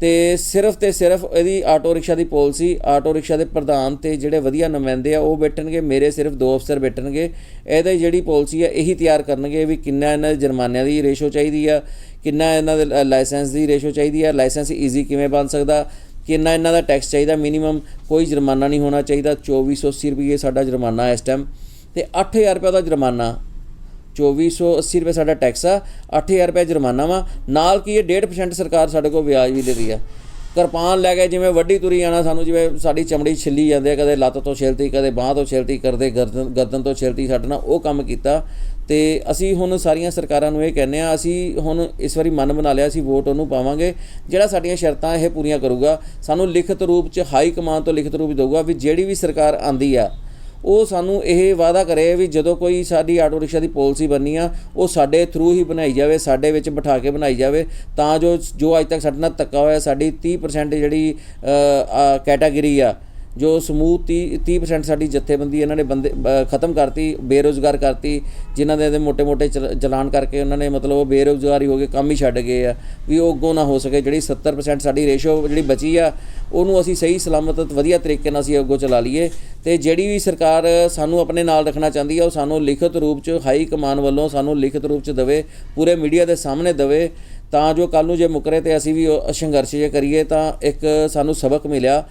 ਤੇ ਸਿਰਫ ਇਹਦੀ ਆਟੋ ਰਿਕਸ਼ਾ ਦੀ ਪਾਲਿਸੀ, ਆਟੋ ਰਿਕਸ਼ਾ ਦੇ ਪ੍ਰਧਾਨ ਤੇ ਜਿਹੜੇ ਵਧੀਆ ਨੁਮਾਇੰਦੇ ਆ ਉਹ ਬੈਠਣਗੇ, ਮੇਰੇ ਸਿਰਫ 2 ਅਫਸਰ ਬੈਠਣਗੇ। ਇਹਦੀ ਜਿਹੜੀ ਪਾਲਿਸੀ ਆ ਇਹੀ ਤਿਆਰ ਕਰਨਗੇ ਵੀ ਕਿੰਨਾ ਇਹਨਾਂ ਦੇ ਜੁਰਮਾਨਿਆਂ ਦੀ ਰੇਸ਼ੋ ਚਾਹੀਦੀ ਆ, ਕਿੰਨਾ ਇਹਨਾਂ ਦੇ ਲਾਇਸੈਂਸ ਦੀ ਰੇਸ਼ੋ ਚਾਹੀਦੀ ਆ, ਲਾਇਸੈਂਸ ਈਜ਼ੀ ਕਿਵੇਂ ਬਣ ਸਕਦਾ, ਕਿੰਨਾ ਇਹਨਾਂ ਦਾ ਟੈਕਸ ਚਾਹੀਦਾ, ਮਿਨੀਮਮ ਕੋਈ ਜੁਰਮਾਨਾ ਨਹੀਂ ਹੋਣਾ ਚਾਹੀਦਾ। 2480 ਰੁਪਏ ਸਾਡਾ ਜੁਰਮਾਨਾ ਇਸ ਟਾਈਮ, ਤੇ 8000 ਰੁਪਏ ਦਾ ਜੁਰਮਾਨਾ, 2480 ਰੁਪਏ ਸਾਡਾ ਟੈਕਸ ਆ, 8000 ਰੁਪਏ ਜੁਰਮਾਨਾ ਵਾ। ਨਾਲ ਕੀ ਇਹ 1.5% ਸਰਕਾਰ ਸਾਡੇ ਕੋਲ ਵਿਆਜ ਵੀ ਦੇ ਰਹੀ ਆ। ਕਿਰਪਾਨ ਲੈ ਕੇ ਜਿਵੇਂ ਵੱਡੀ ਤੁਰੀ ਜਾਣਾ, ਸਾਨੂੰ ਜਿਵੇਂ ਸਾਡੀ ਚਮੜੀ ਛਿੱਲੀ ਜਾਂਦੇ, ਕਦੇ ਲੱਤ ਤੋਂ ਛਿਲਤੀ, ਕਦੇ ਬਾਂਹ ਤੋਂ ਛਿਲਤੀ, ਕਰਦੇ ਗਰਦਨ ਤੋਂ ਛਿਲਤੀ, ਸਾਡੇ ਨਾਲ ਉਹ ਕੰਮ ਕੀਤਾ। ਤੇ ਅਸੀਂ ਹੁਣ ਸਾਰੀਆਂ ਸਰਕਾਰਾਂ ਨੂੰ ਇਹ ਕਹਿੰਦੇ ਹਾਂ, ਅਸੀਂ ਹੁਣ ਇਸ ਵਾਰੀ ਮਨ ਬਣਾ ਲਿਆ, ਅਸੀਂ ਵੋਟ ਉਹਨੂੰ ਪਾਵਾਂਗੇ ਜਿਹੜਾ ਸਾਡੀਆਂ ਸ਼ਰਤਾਂ ਇਹ ਪੂਰੀਆਂ ਕਰੂਗਾ। ਸਾਨੂੰ ਲਿਖਤ ਰੂਪ 'ਚ ਹਾਈ ਕਮਾਨ ਤੋਂ ਲਿਖਤ ਰੂਪ ਦੇਊਗਾ ਵੀ ਜਿਹੜੀ ਵੀ ਸਰਕਾਰ ਆਉਂਦੀ ਆ ਉਹ ਸਾਨੂੰ ਇਹ ਵਾਅਦਾ ਕਰੇ ਵੀ ਜਦੋਂ ਕੋਈ ਸਾਡੀ ਆਟੋ ਰਿਕਸ਼ਾ ਦੀ ਪਾਲਿਸੀ ਬਣਨੀ ਆ ਉਹ ਸਾਡੇ ਥਰੂ ਹੀ ਬਣਾਈ ਜਾਵੇ, ਸਾਡੇ ਵਿੱਚ ਬਿਠਾ ਕੇ ਬਣਾਈ ਜਾਵੇ, ਤਾਂ ਜੋ ਅੱਜ ਤੱਕ ਸਾਡੇ ਨਾਲ ਧੱਕਾ ਹੋਇਆ, ਸਾਡੀ 30% ਜਿਹੜੀ ਕੈਟਾਗਰੀ ਆ ਜੋ ਸਮੂਹ 30% ਸਾਡੀ ਜਥੇਬੰਦੀ ਇਹਨਾਂ ਨੇ ਬੰਦੇ ਖਤਮ ਕਰਤੀ, ਬੇਰੁਜ਼ਗਾਰ ਕਰਤੀ, ਜਿਨ੍ਹਾਂ ਦੇ ਮੋਟੇ-ਮੋਟੇ ਚਲਾਨ ਕਰਕੇ ਉਹਨਾਂ ਨੇ ਮਤਲਬ ਉਹ ਬੇਰੁਜ਼ਗਾਰੀ ਹੋ ਗਏ, ਕੰਮ ਹੀ ਛੱਡ ਗਏ ਆ ਵੀ ਉਹ ਅੱਗੋਂ ਨਾ ਹੋ ਸਕੇ। ਜਿਹੜੀ 70% ਸਾਡੀ ਰੇਸ਼ੋ ਜਿਹੜੀ ਬਚੀ ਆ ਉਹਨੂੰ ਅਸੀਂ ਸਹੀ ਸਲਾਮਤ ਵਧੀਆ ਤਰੀਕੇ ਨਾਲ ਅਸੀਂ ਅੱਗੋਂ ਚਲਾ ਲਈਏ। ਤੇ ਜਿਹੜੀ ਵੀ ਸਰਕਾਰ ਸਾਨੂੰ ਆਪਣੇ ਨਾਲ ਰੱਖਣਾ ਚਾਹੁੰਦੀ ਆ ਉਹ ਸਾਨੂੰ ਲਿਖਤ ਰੂਪ 'ਚ ਹਾਈ ਕਮਾਨ ਵੱਲੋਂ ਸਾਨੂੰ ਲਿਖਤ ਰੂਪ 'ਚ ਦੇਵੇ, ਪੂਰੇ ਮੀਡੀਆ ਦੇ ਸਾਹਮਣੇ ਦੇਵੇ, ਤਾਂ ਜੋ ਕੱਲ੍ਹ ਨੂੰ ਜੇ ਮੁੱਕਰੇ ਤੇ ਅਸੀਂ ਵੀ ਸੰਘਰਸ਼ ਜੇ ਕਰੀਏ ਤਾਂ ਇੱਕ ਸਾਨੂੰ ਸਬਕ ਮਿਲਿਆ।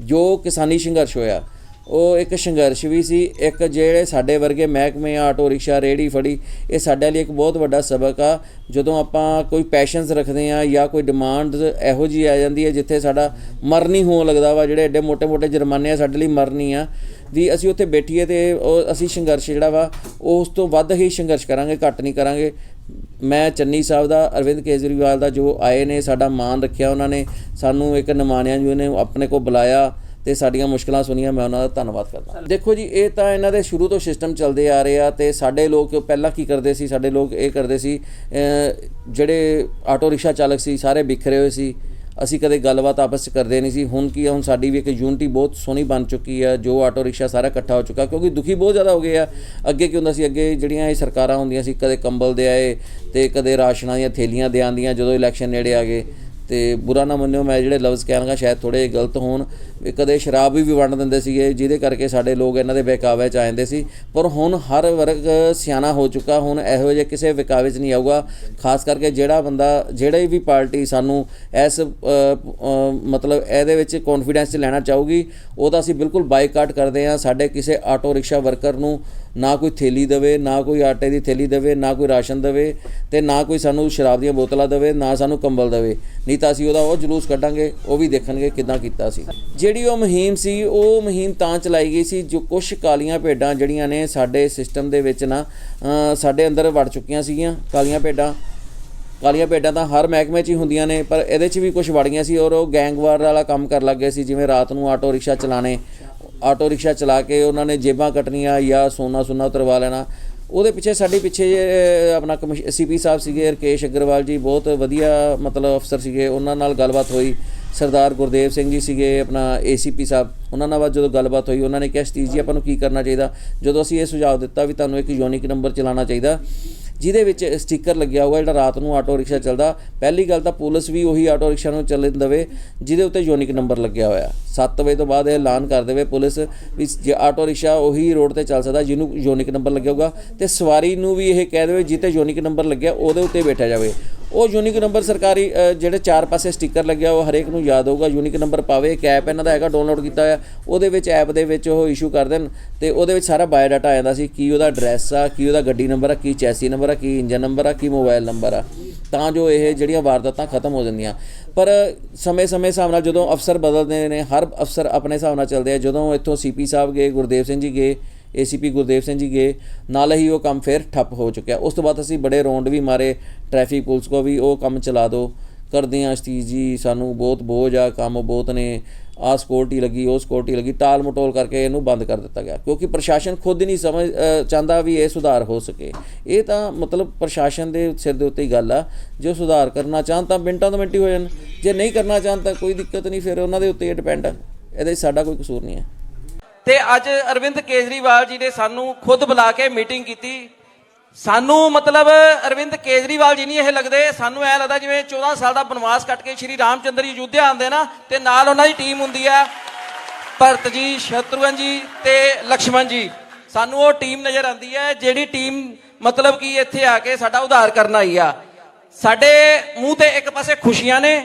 ਜੋ ਕਿਸਾਨੀ ਸੰਘਰਸ਼ ਹੋਇਆ ਉਹ ਇੱਕ ਸੰਘਰਸ਼ ਵੀ ਸੀ, ਇੱਕ ਜਿਹੜੇ ਸਾਡੇ ਵਰਗੇ ਮਹਿਕਮੇ ਆਟੋ ਰਿਕਸ਼ਾ ਰੇਹੜੀ ਫੜੀ, ਇਹ ਸਾਡੇ ਲਈ ਇੱਕ ਬਹੁਤ ਵੱਡਾ ਸਬਕ ਆ। ਜਦੋਂ ਆਪਾਂ ਕੋਈ ਪੈਸ਼ਨਸ ਰੱਖਦੇ ਆ ਜਾਂ ਕੋਈ ਡਿਮਾਂਡ ਇਹੋ ਜਿਹੀ ਆ ਜਾਂਦੀ ਹੈ ਜਿੱਥੇ ਸਾਡਾ ਮਰਨੀ ਹੋਣ ਲੱਗਦਾ ਵਾ, ਜਿਹੜੇ ਐਡੇ ਮੋਟੇ ਜੁਰਮਾਨੇ ਆ ਸਾਡੇ ਲਈ ਮਰਨੀ ਆ, ਵੀ ਅਸੀਂ ਉੱਥੇ ਬੈਠੀਏ ਤੇ ਉਹ ਅਸੀਂ ਸੰਘਰਸ਼ ਜਿਹੜਾ ਵਾ ਉਸ ਤੋਂ ਵੱਧ ਹੀ ਸੰਘਰਸ਼ ਕਰਾਂਗੇ, ਘੱਟ ਨਹੀਂ ਕਰਾਂਗੇ। ਮੈਂ ਚੰਨੀ ਸਾਹਿਬ ਦਾ, ਅਰਵਿੰਦ ਕੇਜਰੀਵਾਲ ਦਾ ਜੋ ਆਏ ਨੇ, ਸਾਡਾ ਮਾਣ ਰੱਖਿਆ ਉਹਨਾਂ ਨੇ, ਸਾਨੂੰ ਇੱਕ ਨਿਮਾਣਿਆਂ ਜੀ ਨੇ ਆਪਣੇ ਕੋਲ ਬੁਲਾਇਆ ਤੇ ਸਾਡੀਆਂ ਮੁਸ਼ਕਲਾਂ ਸੁਣੀਆਂ, ਮੈਂ ਉਹਨਾਂ ਦਾ ਧੰਨਵਾਦ ਕਰਦਾ। ਦੇਖੋ ਜੀ, ਇਹ ਤਾਂ ਇਹਨਾਂ ਦੇ ਸ਼ੁਰੂ ਤੋਂ ਸਿਸਟਮ ਚੱਲਦੇ ਆ ਰਹੇ ਆ ਤੇ ਸਾਡੇ ਲੋਕ ਪਹਿਲਾਂ ਕੀ ਕਰਦੇ ਸੀ, ਸਾਡੇ ਲੋਕ ਇਹ ਕਰਦੇ ਸੀ, ਜਿਹੜੇ ਆਟੋ ਰਿਕਸ਼ਾ ਚਾਲਕ ਸੀ ਸਾਰੇ ਬਿਖਰੇ ਹੋਏ ਸੀ, ਅਸੀਂ ਕਦੇ ਗੱਲਬਾਤ ਆਪਸ 'ਚ ਕਰਦੇ ਨਹੀਂ ਸੀ। ਹੁਣ ਕੀ ਆ, ਹੁਣ ਸਾਡੀ ਵੀ ਇੱਕ ਯੂਨਿਟੀ ਬਹੁਤ ਸੋਹਣੀ ਬਣ ਚੁੱਕੀ ਆ, ਜੋ ਆਟੋ ਰਿਕਸ਼ਾ ਸਾਰਾ ਇਕੱਠਾ ਹੋ ਚੁੱਕਾ, ਕਿਉਂਕਿ ਦੁਖੀ ਬਹੁਤ ਜ਼ਿਆਦਾ ਹੋ ਗਏ ਆ। ਅੱਗੇ ਕੀ ਹੁੰਦਾ ਸੀ, ਅੱਗੇ ਜਿਹੜੀਆਂ ਇਹ ਸਰਕਾਰਾਂ ਹੁੰਦੀਆਂ ਸੀ ਕਦੇ ਕੰਬਲ ਦੇ ਆਏ ਤੇ ਕਦੇ ਰਾਸ਼ਨਾਂ ਦੀਆਂ ਥੈਲੀਆਂ ਦੇ ਆਉਂਦੀਆਂ, ਜਦੋਂ ਇਲੈਕਸ਼ਨ ਨੇੜੇ ਆ ਗਏ ਤੇ ਬੁਰਾ ਨਾ ਮੰਨਿਓ, ਮੈਂ ਜਿਹੜੇ ਲਫ਼ਜ਼ ਕਹਿਣਗਾ ਸ਼ਾਇਦ ਥੋੜ੍ਹੇ ਗਲਤ ਹੋਣ, ਕਦੇ ਸ਼ਰਾਬ ਵੀ ਵੰਡ ਦਿੰਦੇ ਸੀਗੇ, ਜਿਹਦੇ ਕਰਕੇ ਸਾਡੇ ਲੋਕ ਇਹਨਾਂ ਦੇ ਬਹਿਕਾਵੇ 'ਚ ਆ ਜਾਂਦੇ ਸੀ। ਪਰ ਹੁਣ ਹਰ ਵਰਗ ਸਿਆਣਾ ਹੋ ਚੁੱਕਾ, ਹੁਣ ਇਹੋ ਜਿਹੇ ਕਿਸੇ ਬਹਿਕਾਵੇ 'ਚ ਨਹੀਂ ਆਊਗਾ। ਖਾਸ ਕਰਕੇ ਜਿਹੜਾ ਬੰਦਾ, ਜਿਹੜੀ ਵੀ ਪਾਰਟੀ ਸਾਨੂੰ ਇਸ ਮਤਲਬ ਇਹਦੇ ਵਿੱਚ ਕੌਨਫੀਡੈਂਸ 'ਚ ਲੈਣਾ ਚਾਹੂਗੀ, ਉਹਦਾ ਅਸੀਂ ਬਿਲਕੁਲ ਬਾਈਕਾਟ ਕਰਦੇ ਹਾਂ। ਸਾਡੇ ਕਿਸੇ ਆਟੋ ਰਿਕਸ਼ਾ ਵਰਕਰ ਨੂੰ ਨਾ ਕੋਈ ਥੈਲੀ ਦੇਵੇ, ਨਾ ਕੋਈ ਆਟੇ ਦੀ ਥੈਲੀ ਦੇਵੇ, ਨਾ ਕੋਈ ਰਾਸ਼ਨ ਦੇਵੇ ਤੇ ਨਾ ਕੋਈ ਸਾਨੂੰ ਸ਼ਰਾਬ ਦੀਆਂ ਬੋਤਲਾਂ ਦੇਵੇ, ਨਾ ਸਾਨੂੰ ਕੰਬਲ ਦੇਵੇ, ਨਹੀਂ ਤਾਂ ਅਸੀਂ ਉਹਦਾ ਉਹ ਜਲੂਸ ਕੱਢਾਂਗੇ, ਉਹ ਵੀ ਦੇਖਣਗੇ ਕਿੱਦਾਂ ਕੀਤਾ ਸੀ। ਜਿਹੜੀ ਉਹ ਮੁਹਿੰਮ ਸੀ, ਉਹ ਮੁਹਿੰਮ ਤਾਂ ਚਲਾਈ ਗਈ ਸੀ ਜੋ ਕੁਛ ਕਾਲੀਆਂ ਭੇਡਾਂ ਜਿਹੜੀਆਂ ਨੇ ਸਾਡੇ ਸਿਸਟਮ ਦੇ ਵਿੱਚ ਨਾ ਸਾਡੇ ਅੰਦਰ ਵੜ ਚੁੱਕੀਆਂ ਸੀਗੀਆਂ। ਕਾਲੀਆਂ ਭੇਡਾਂ ਤਾਂ ਹਰ ਮਹਿਕਮੇ 'ਚ ਹੀ ਹੁੰਦੀਆਂ ਨੇ, ਪਰ ਇਹਦੇ 'ਚ ਵੀ ਕੁਛ ਵੜ ਗਈਆਂ ਸੀ ਔਰ ਉਹ ਗੈਂਗਵਾਰ ਵਾਲਾ ਕੰਮ ਕਰਨ ਲੱਗ ਗਏ ਸੀ। ਜਿਵੇਂ ਰਾਤ ਨੂੰ ਆਟੋ ਰਿਕਸ਼ਾ ਚਲਾਣੇ, ਆਟੋ ਰਿਕਸ਼ਾ ਚਲਾ ਕੇ ਉਹਨਾਂ ਨੇ ਜੇਬਾਂ ਕੱਟਣੀਆਂ ਜਾਂ ਸੋਨਾ ਉਤਰਵਾ ਲੈਣਾ। ਉਹਦੇ ਪਿੱਛੇ ਸਾਡੇ ਪਿੱਛੇ ਆਪਣਾ CP ਸਾਹਿਬ ਸੀਗੇ ਰਕੇਸ਼ ਅਗਰਵਾਲ ਜੀ, ਬਹੁਤ ਵਧੀਆ ਮਤਲਬ ਅਫਸਰ ਸੀਗੇ, ਉਹਨਾਂ ਨਾਲ ਗੱਲਬਾਤ ਹੋਈ। ਸਰਦਾਰ ਗੁਰਦੇਵ ਸਿੰਘ ਜੀ ਸੀਗੇ ਆਪਣਾ ACP ਸਾਹਿਬ, ਉਹਨਾਂ ਨਾਲ ਜਦੋਂ ਗੱਲਬਾਤ ਹੋਈ ਉਹਨਾਂ ਨੇ ਕਿਹਾ ਸਤੀਸ਼ ਜੀ ਆਪਾਂ ਨੂੰ ਕੀ ਕਰਨਾ ਚਾਹੀਦਾ। ਜਦੋਂ ਅਸੀਂ ਇਹ ਸੁਝਾਅ ਦਿੱਤਾ ਵੀ ਤੁਹਾਨੂੰ ਇੱਕ ਯੂਨੀਕ ਨੰਬਰ ਚਲਾਉਣਾ ਚਾਹੀਦਾ ਜਿਹਦੇ ਵਿੱਚ ਸਟicker ਲੱਗਿਆ ਹੋਊਗਾ ਜਿਹੜਾ ਰਾਤ ਨੂੰ ਆਟੋ ਰਿਕਸ਼ਾ ਚੱਲਦਾ। ਪਹਿਲੀ ਗੱਲ ਤਾਂ ਪੁਲਿਸ ਵੀ ਉਹੀ ਆਟੋ ਰਿਕਸ਼ਾ ਨੂੰ ਚੱਲਣ ਦੇਵੇ ਜਿਹਦੇ ਉੱਤੇ ਯੂਨੀਕ ਨੰਬਰ ਲੱਗਿਆ ਹੋਇਆ। 7 ਵਜੇ ਤੋਂ ਬਾਅਦ ਇਹ ਐਲਾਨ ਕਰ ਦੇਵੇ ਪੁਲਿਸ ਵੀ ਜੇ ਆਟੋ ਰਿਕਸ਼ਾ ਉਹੀ ਰੋਡ ਤੇ ਚੱਲ ਸਕਦਾ ਜਿਹਨੂੰ ਯੂਨੀਕ ਨੰਬਰ ਲੱਗਿਆ ਹੋਊਗਾ, ਤੇ ਸਵਾਰੀ ਨੂੰ ਵੀ ਇਹ ਕਹਿ ਦੇਵੇ ਜਿੱਤੇ ਯੂਨੀਕ ਨੰਬਰ ਲੱਗਿਆ ਉਹਦੇ ਉੱਤੇ ਬੈਠਿਆ ਜਾਵੇ। ਉਹ ਯੂਨੀਕ ਨੰਬਰ ਸਰਕਾਰੀ ਜਿਹੜੇ 4 ਪਾਸੇ ਸਟicker ਲੱਗਿਆ ਉਹ ਹਰੇਕ ਨੂੰ ਯਾਦ ਹੋਊਗਾ, ਯੂਨੀਕ ਨੰਬਰ ਪਾਵੇ। ਇੱਕ ਐਪ ਇਹਨਾਂ ਦਾ ਹੈਗਾ ਡਾਊਨਲੋਡ ਕੀਤਾ ਹੋਇਆ, ਉਹਦੇ ਵਿੱਚ ਐਪ ਦੇ ਵਿੱਚ ਉਹ ਇਸ਼ੂ ਕਰ ਦੇਣ ਤੇ ਉਹਦੇ ਵਿੱਚ ਸਾਰਾ ਬਾਇਓਡਾਟਾ ਆ ਜਾਂਦਾ ਸੀ, ਕੀ ਉਹਦਾ ਐਡਰੈਸ ਆ, ਕੀ ਉਹਦਾ ਗੱਡੀ ਨੰਬਰ ਆ, ਕੀ ਚੈਸੀ ਨੰਬਰ ਆ, ਕੀ ਇੰਜਨ ਨੰਬਰ ਆ, ਕੀ ਮੋਬਾਈਲ ਨੰਬਰ ਆ, ਤਾਂ ਜੋ ਇਹ ਜਿਹੜੀਆਂ ਵਾਰਦਾਤਾਂ ਖਤਮ ਹੋ ਜਾਂਦੀਆਂ। ਪਰ ਸਮੇਂ ਹਿਸਾਬ ਨਾਲ ਜਦੋਂ ਅਫਸਰ ਬਦਲਦੇ ਨੇ, ਹਰ ਅਫਸਰ ਆਪਣੇ ਹਿਸਾਬ ਨਾਲ ਚੱਲਦੇ ਆ। ਜਦੋਂ ਇੱਥੋਂ CP ਸਾਹਿਬ ਗਏ, ਗੁਰਦੇਵ ਸਿੰਘ ਜੀ ਗਏ, ACP ਗੁਰਦੇਵ ਸਿੰਘ ਜੀ ਗਏ, ਨਾਲ ਹੀ ਉਹ ਕੰਮ ਫਿਰ ਠੱਪ ਹੋ ਚੁੱਕਿਆ। ਉਸ ਤੋਂ ਬਾਅਦ ਅਸੀਂ ਬੜੇ ਰੌਂਡ ਵੀ ਮਾਰੇ ਟ੍ਰੈਫਿਕ ਪੁਲਿਸ ਕੋ ਵੀ, ਉਹ ਕੰਮ ਚਲਾ ਦਿਓ, ਕਰਦੇ ਹਾਂ ਸਤੀਸ਼ ਜੀ, ਸਾਨੂੰ ਬਹੁਤ ਬੋਝ ਆ, ਕੰਮ ਬਹੁਤ ਨੇ, ਆਹ ਸਿਕਿਉਰਟੀ ਲੱਗੀ, ਉਹ ਸਿਕਿਉਰਟੀ ਲੱਗੀ, ਟਾਲ ਮਟੋਲ ਕਰਕੇ ਇਹਨੂੰ ਬੰਦ ਕਰ ਦਿੱਤਾ ਗਿਆ ਕਿਉਂਕਿ ਪ੍ਰਸ਼ਾਸਨ ਖੁਦ ਹੀ ਨਹੀਂ ਸਮਝ ਚਾਹੁੰਦਾ ਵੀ ਇਹ ਸੁਧਾਰ ਹੋ ਸਕੇ। ਇਹ ਤਾਂ ਮਤਲਬ ਪ੍ਰਸ਼ਾਸਨ ਦੇ ਸਿਰ ਦੇ ਉੱਤੇ ਹੀ ਗੱਲ ਆ। ਜੋ ਸੁਧਾਰ ਕਰਨਾ ਚਾਹਣ ਤਾਂ ਮਿੰਟਾਂ ਤੋਂ ਮਿੰਟ ਹੀ ਹੋ ਜਾਣ, ਜੇ ਨਹੀਂ ਕਰਨਾ ਚਾਹਣ ਤਾਂ ਕੋਈ ਦਿੱਕਤ ਨਹੀਂ, ਫਿਰ ਉਹਨਾਂ ਦੇ ਉੱਤੇ ਡਿਪੈਂਡ ਆ, ਇਹਦੇ 'ਚ ਸਾਡਾ ਕੋਈ ਕਸੂਰ ਨਹੀਂ ਹੈ। ਤੇ ਅੱਜ ਅਰਵਿੰਦ ਕੇਜਰੀਵਾਲ ਜੀ ਨੇ ਸਾਨੂੰ ਖੁਦ ਬੁਲਾ ਕੇ ਮੀਟਿੰਗ ਕੀਤੀ। ਸਾਨੂੰ ਮਤਲਬ ਅਰਵਿੰਦ ਕੇਜਰੀਵਾਲ ਜੀ ਨਹੀਂ ਇਹ ਲੱਗਦੇ, ਸਾਨੂੰ ਐ ਲੱਗਦਾ ਜਿਵੇਂ 14 ਸਾਲ ਦਾ ਬਨਵਾਸ ਕੱਟ ਕੇ ਸ਼੍ਰੀ ਰਾਮ ਚੰਦਰ ਜੀ ਅਯੁੱਧਿਆ ਆਉਂਦੇ ਨਾ, ਤੇ ਨਾਲ ਉਹਨਾਂ ਦੀ ਟੀਮ ਹੁੰਦੀ ਆ, ਭਰਤ ਜੀ, ਸ਼ਤਰੂਘਨ ਜੀ ਤੇ ਲਕਸ਼ਮਣ ਜੀ। ਸਾਨੂੰ ਉਹ ਟੀਮ ਨਜ਼ਰ ਆਉਂਦੀ ਹੈ ਜਿਹੜੀ ਟੀਮ ਮਤਲਬ ਕਿ ਇੱਥੇ ਆ ਕੇ ਸਾਡਾ ਉਧਾਰ ਕਰਨ ਆਈ ਆ। ਸਾਡੇ ਮੂੰਹ ਤੇ ਇੱਕ ਪਾਸੇ ਖੁਸ਼ੀਆਂ ਨੇ,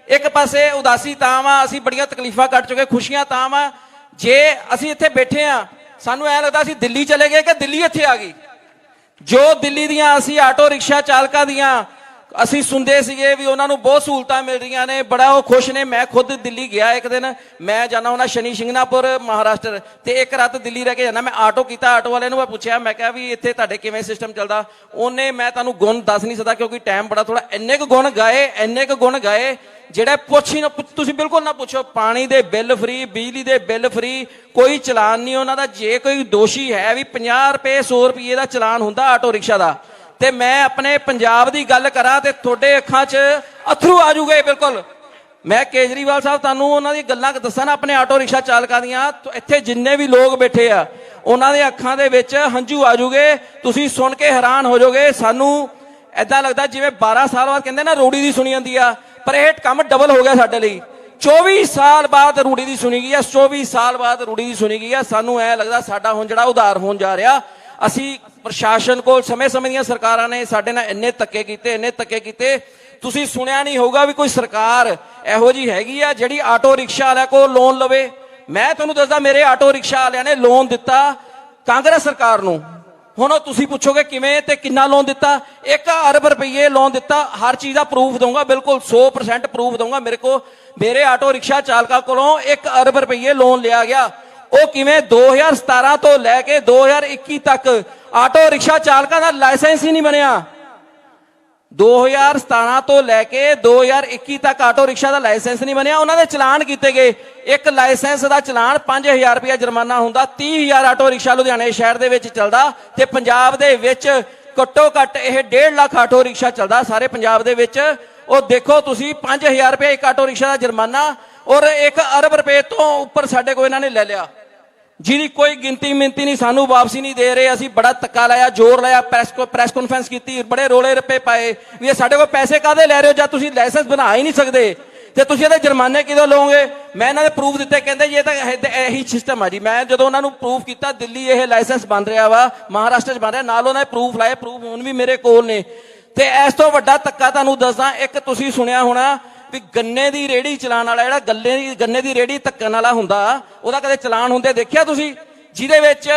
ਇੱਕ ਪਾਸੇ ਉਦਾਸੀ ਤਾਂ ਵਾ, ਅਸੀਂ ਬੜੀਆਂ ਤਕਲੀਫਾਂ ਕੱਟ ਚੁੱਕੇ। ਖੁਸ਼ੀਆਂ ਤਾਂ ਵਾ ਜੇ ਅਸੀਂ ਇੱਥੇ ਬੈਠੇ ਆ, ਸਾਨੂੰ ਐ ਲੱਗਦਾ ਅਸੀਂ ਦਿੱਲੀ ਚਲੇ ਗਏ ਕਿ ਦਿੱਲੀ ਇੱਥੇ ਆ ਗਈ। ਜੋ ਦਿੱਲੀ ਦੀਆਂ ਅਸੀਂ ਆਟੋ ਰਿਕਸ਼ਾ ਚਾਲਕਾਂ ਦੀਆਂ ਅਸੀਂ ਸੁਣਦੇ ਸੀਗੇ ਵੀ ਉਹਨਾਂ ਨੂੰ ਬਹੁਤ ਸਹੂਲਤਾਂ ਮਿਲ ਰਹੀਆਂ ਨੇ, ਬੜਾ ਉਹ ਖੁਸ਼ ਨੇ। ਮੈਂ ਖੁਦ ਦਿੱਲੀ ਗਿਆ ਇੱਕ ਦਿਨ, ਮੈਂ ਜਾਣਾ ਹੁੰਦਾ ਸ਼ਨੀ ਸ਼ਿੰਗਨਾਪੁਰ ਮਹਾਰਾਸ਼ਟਰ, ਤੇ ਇੱਕ ਰਾਤ ਦਿੱਲੀ ਰਹਿ ਕੇ ਜਾਣਾ। ਮੈਂ ਆਟੋ ਕੀਤਾ, ਆਟੋ ਵਾਲੇ ਨੂੰ ਮੈਂ ਪੁੱਛਿਆ, ਮੈਂ ਕਿਹਾ ਵੀ ਇੱਥੇ ਤੁਹਾਡੇ ਕਿਵੇਂ ਸਿਸਟਮ ਚੱਲਦਾ। ਉਹਨੇ, ਮੈਂ ਤੁਹਾਨੂੰ ਗੁਣ ਦੱਸ ਨਹੀਂ ਸਕਦਾ ਕਿਉਂਕਿ ਟਾਈਮ ਬੜਾ ਥੋੜਾ, ਇੰਨੇ ਕੁ ਗੁਣ ਗਾਏ ਜਿਹੜਾ ਪੁੱਛ ਹੀ ਨਾ, ਤੁਸੀਂ ਬਿਲਕੁਲ ਨਾ ਪੁੱਛੋ। ਪਾਣੀ ਦੇ ਬਿੱਲ ਫ੍ਰੀ, ਬਿਜਲੀ ਦੇ ਬਿੱਲ ਫ੍ਰੀ, ਕੋਈ ਚਲਾਨ ਨਹੀਂ ਉਹਨਾਂ ਦਾ। ਜੇ ਕੋਈ ਦੋਸ਼ੀ ਹੈ ਵੀ 50 ਰੁਪਏ 100 ਰੁਪਏ ਦਾ ਚਲਾਨ ਹੁੰਦਾ ਆਟੋ ਰਿਕਸ਼ਾ ਦਾ, ਤੇ ਮੈਂ ਆਪਣੇ ਪੰਜਾਬ ਦੀ ਗੱਲ ਕਰਾਂ ਤੇ ਤੁਹਾਡੇ ਅੱਖਾਂ 'ਚ ਅਥਰੂ ਆ ਜੂਗੇ। ਬਿਲਕੁਲ ਮੈਂ ਕੇਜਰੀਵਾਲ ਸਾਹਿਬ ਤੁਹਾਨੂੰ ਉਹਨਾਂ ਦੀ ਗੱਲਾਂ ਦੱਸਾਂ ਨਾ ਆਪਣੇ ਆਟੋ ਰਿਕਸ਼ਾ ਚਾਲਕਾਂ ਦੀਆਂ, ਇੱਥੇ ਜਿੰਨੇ ਵੀ ਲੋਕ ਬੈਠੇ ਆ ਉਹਨਾਂ ਦੇ ਅੱਖਾਂ ਦੇ ਵਿੱਚ ਹੰਝੂ ਆ ਜੂਗੇ, ਤੁਸੀਂ ਸੁਣ ਕੇ ਹੈਰਾਨ ਹੋ ਜਾਓਗੇ। ਸਾਨੂੰ ਐਦਾਂ ਲੱਗਦਾ ਜਿਵੇਂ 12 ਸਾਲ ਬਾਅਦ ਕਹਿੰਦੇ ਨਾ ਰੂੜੀ ਦੀ ਸੁਣੀ ਜਾਂਦੀ ਆ, ਪਰ ਇਹ ਕੰਮ ਡਬਲ ਹੋ ਗਿਆ ਸਾਡੇ ਲਈ। 24 ਸਾਲ ਬਾਅਦ ਰੂੜੀ ਦੀ ਸੁਣੀ ਗਈ ਆ, 24 ਸਾਲ ਬਾਅਦ ਰੂੜੀ ਦੀ ਸੁਣੀ ਗਈ ਆ। ਸਾਨੂੰ ਐ ਲੱਗਦਾ ਸਾਡਾ ਹੁਣ ਜਿਹੜਾ ਉਧਾਰ ਹੋਣ ਜਾ ਰਿਹਾ। ਅਸੀਂ ਪ੍ਰਸ਼ਾਸਨ ਕੋਲ ਸਮੇਂ-ਸਮੇਂ ਦੀਆਂ ਸਰਕਾਰਾਂ ਨੇ ਸਾਡੇ ਨਾਲ ਇੰਨੇ ਧੱਕੇ ਕੀਤੇ, ਤੁਸੀਂ ਸੁਣਿਆ ਨਹੀਂ ਹੋਊਗਾ ਵੀ ਕੋਈ ਸਰਕਾਰ ਇਹੋ ਜੀ ਹੈਗੀ ਆ ਜਿਹੜੀ ਆਟੋ ਰਿਕਸ਼ਾ ਵਾਲਿਆਂ ਕੋਲ ਲੋਨ ਲਵੇ। ਮੈਂ ਤੁਹਾਨੂੰ ਦੱਸਦਾ, ਮੇਰੇ ਆਟੋ ਰਿਕਸ਼ਾ ਵਾਲਿਆਂ ਨੇ ਲੋਨ ਦਿੱਤਾ ਕਾਂਗਰਸ ਸਰਕਾਰ ਨੂੰ। ਹੁਣ ਉਹ ਤੁਸੀਂ ਪੁੱਛੋਗੇ ਕਿਵੇਂ ਤੇ ਕਿੰਨਾ ਲੋਨ ਦਿੱਤਾ? 1 ਅਰਬ ਰੁਪਏ ਲੋਨ ਦਿੱਤਾ। ਹਰ ਚੀਜ਼ ਦਾ ਪ੍ਰੂਫ ਦਊਂਗਾ, ਬਿਲਕੁਲ 100% ਪ੍ਰੂਫ ਦਊਂਗਾ। ਮੇਰੇ ਆਟੋ ਰਿਕਸ਼ਾ ਚਾਲਕਾਂ ਕੋਲੋਂ 1 ਅਰਬ ਰੁਪਏ ਲੋਨ ਲਿਆ ਗਿਆ। ਉਹ ਕਿਵੇਂ? 2017 ਤੋਂ ਲੈ ਕੇ 2021 ਤੱਕ ਆਟੋ ਰਿਕਸ਼ਾ ਚਾਲਕਾਂ ਦਾ ਲਾਇਸੈਂਸ ਹੀ ਨਹੀਂ ਬਣਿਆ। 2017 ਤੋਂ ਲੈ ਕੇ 2021 ਤੱਕ ਆਟੋ ਰਿਕਸ਼ਾ ਦਾ ਲਾਇਸੈਂਸ ਨਹੀਂ ਬਣਿਆ। ਉਹਨਾਂ ਦੇ ਚਲਾਨ ਕੀਤੇ ਗਏ। ਇੱਕ ਲਾਇਸੈਂਸ ਦਾ ਚਲਾਨ 5000 ਰੁਪਇਆ ਜੁਰਮਾਨਾ ਹੁੰਦਾ। 30000 ਆਟੋ ਰਿਕਸ਼ਾ ਲੁਧਿਆਣੇ ਸ਼ਹਿਰ ਦੇ ਵਿੱਚ ਚੱਲਦਾ ਤੇ ਪੰਜਾਬ ਦੇ ਵਿੱਚ ਘੱਟੋ ਘੱਟ ਇਹ 1.5 ਲੱਖ ਆਟੋ ਰਿਕਸ਼ਾ ਚੱਲਦਾ ਸਾਰੇ ਪੰਜਾਬ ਦੇ ਵਿੱਚ। ਉਹ ਦੇਖੋ ਤੁਸੀਂ, 5000 ਰੁਪਏ ਇੱਕ ਆਟੋ ਰਿਕਸ਼ਾ ਦਾ ਜੁਰਮਾਨਾ ਔਰ 1 ਅਰਬ ਰੁਪਏ ਤੋਂ ਉੱਪਰ ਸਾਡੇ ਕੋਲ ਇਹਨਾਂ ਨੇ ਲੈ ਲਿਆ, ਜਿਹਦੀ ਕੋਈ ਗਿਣਤੀ ਮਿੰਤੀ ਨਹੀਂ। ਸਾਨੂੰ ਵਾਪਸੀ ਨਹੀਂ ਦੇ ਰਹੇ। ਅਸੀਂ ਬੜਾ ਧੱਕਾ ਲਾਇਆ, ਜ਼ੋਰ ਲਾਇਆ, ਪ੍ਰੈਸ ਕਾਨਫਰੰਸ ਕੀਤੀ, ਬੜੇ ਰੋਲੇ ਰੱਪੇ ਪਾਏ ਵੀ ਇਹ ਸਾਡੇ ਕੋਲ ਪੈਸੇ ਕਾਹਦੇ ਲੈ ਰਹੇ ਹੋ ਜਦ ਤੁਸੀਂ ਲਾਇਸੈਂਸ ਬਣਾ ਹੀ ਨਹੀਂ ਸਕਦੇ ਤੇ ਤੁਸੀਂ ਇਹਦੇ ਜੁਰਮਾਨੇ ਕਿਦੋਂ ਲਓਗੇ? ਮੈਂ ਇਹਨਾਂ ਦੇ ਪ੍ਰੂਫ ਦਿੱਤੇ, ਕਹਿੰਦੇ ਜੀ ਇਹ ਤਾਂ ਇਹੀ ਸਿਸਟਮ ਆ ਜੀ। ਮੈਂ ਜਦੋਂ ਉਹਨਾਂ ਨੂੰ ਪ੍ਰੂਫ ਕੀਤਾ ਦਿੱਲੀ ਇਹ ਲਾਇਸੈਂਸ ਬਣ ਰਿਹਾ ਵਾ, ਮਹਾਰਾਸ਼ਟਰ 'ਚ ਬਣ ਰਿਹਾ, ਨਾਲ ਉਹਨਾਂ ਨੇ ਪ੍ਰੂਫ ਲਾਏ। ਪ੍ਰੂਫ ਹੁਣ ਵੀ ਮੇਰੇ ਕੋਲ ਨੇ। ਤੇ ਇਸ ਤੋਂ ਵੱਡਾ ਧੱਕਾ ਤੁਹਾਨੂੰ ਦੱਸਦਾ, ਇੱਕ ਤੁਸੀਂ ਸੁਣਿਆ ਹੋਣਾ ਵੀ ਗੰਨੇ ਦੀ ਰੇੜੀ ਚਲਾਉਣ ਵਾਲਾ, ਜਿਹੜਾ ਗੰਨੇ ਦੀ ਰੇੜੀ ਧੱਕਣ ਵਾਲਾ ਹੁੰਦਾ, ਉਹਦਾ ਕਦੇ ਚਲਾਨ ਹੁੰਦੇ ਦੇਖਿਆ ਤੁਸੀਂ? ਜਿਹਦੇ ਵਿੱਚ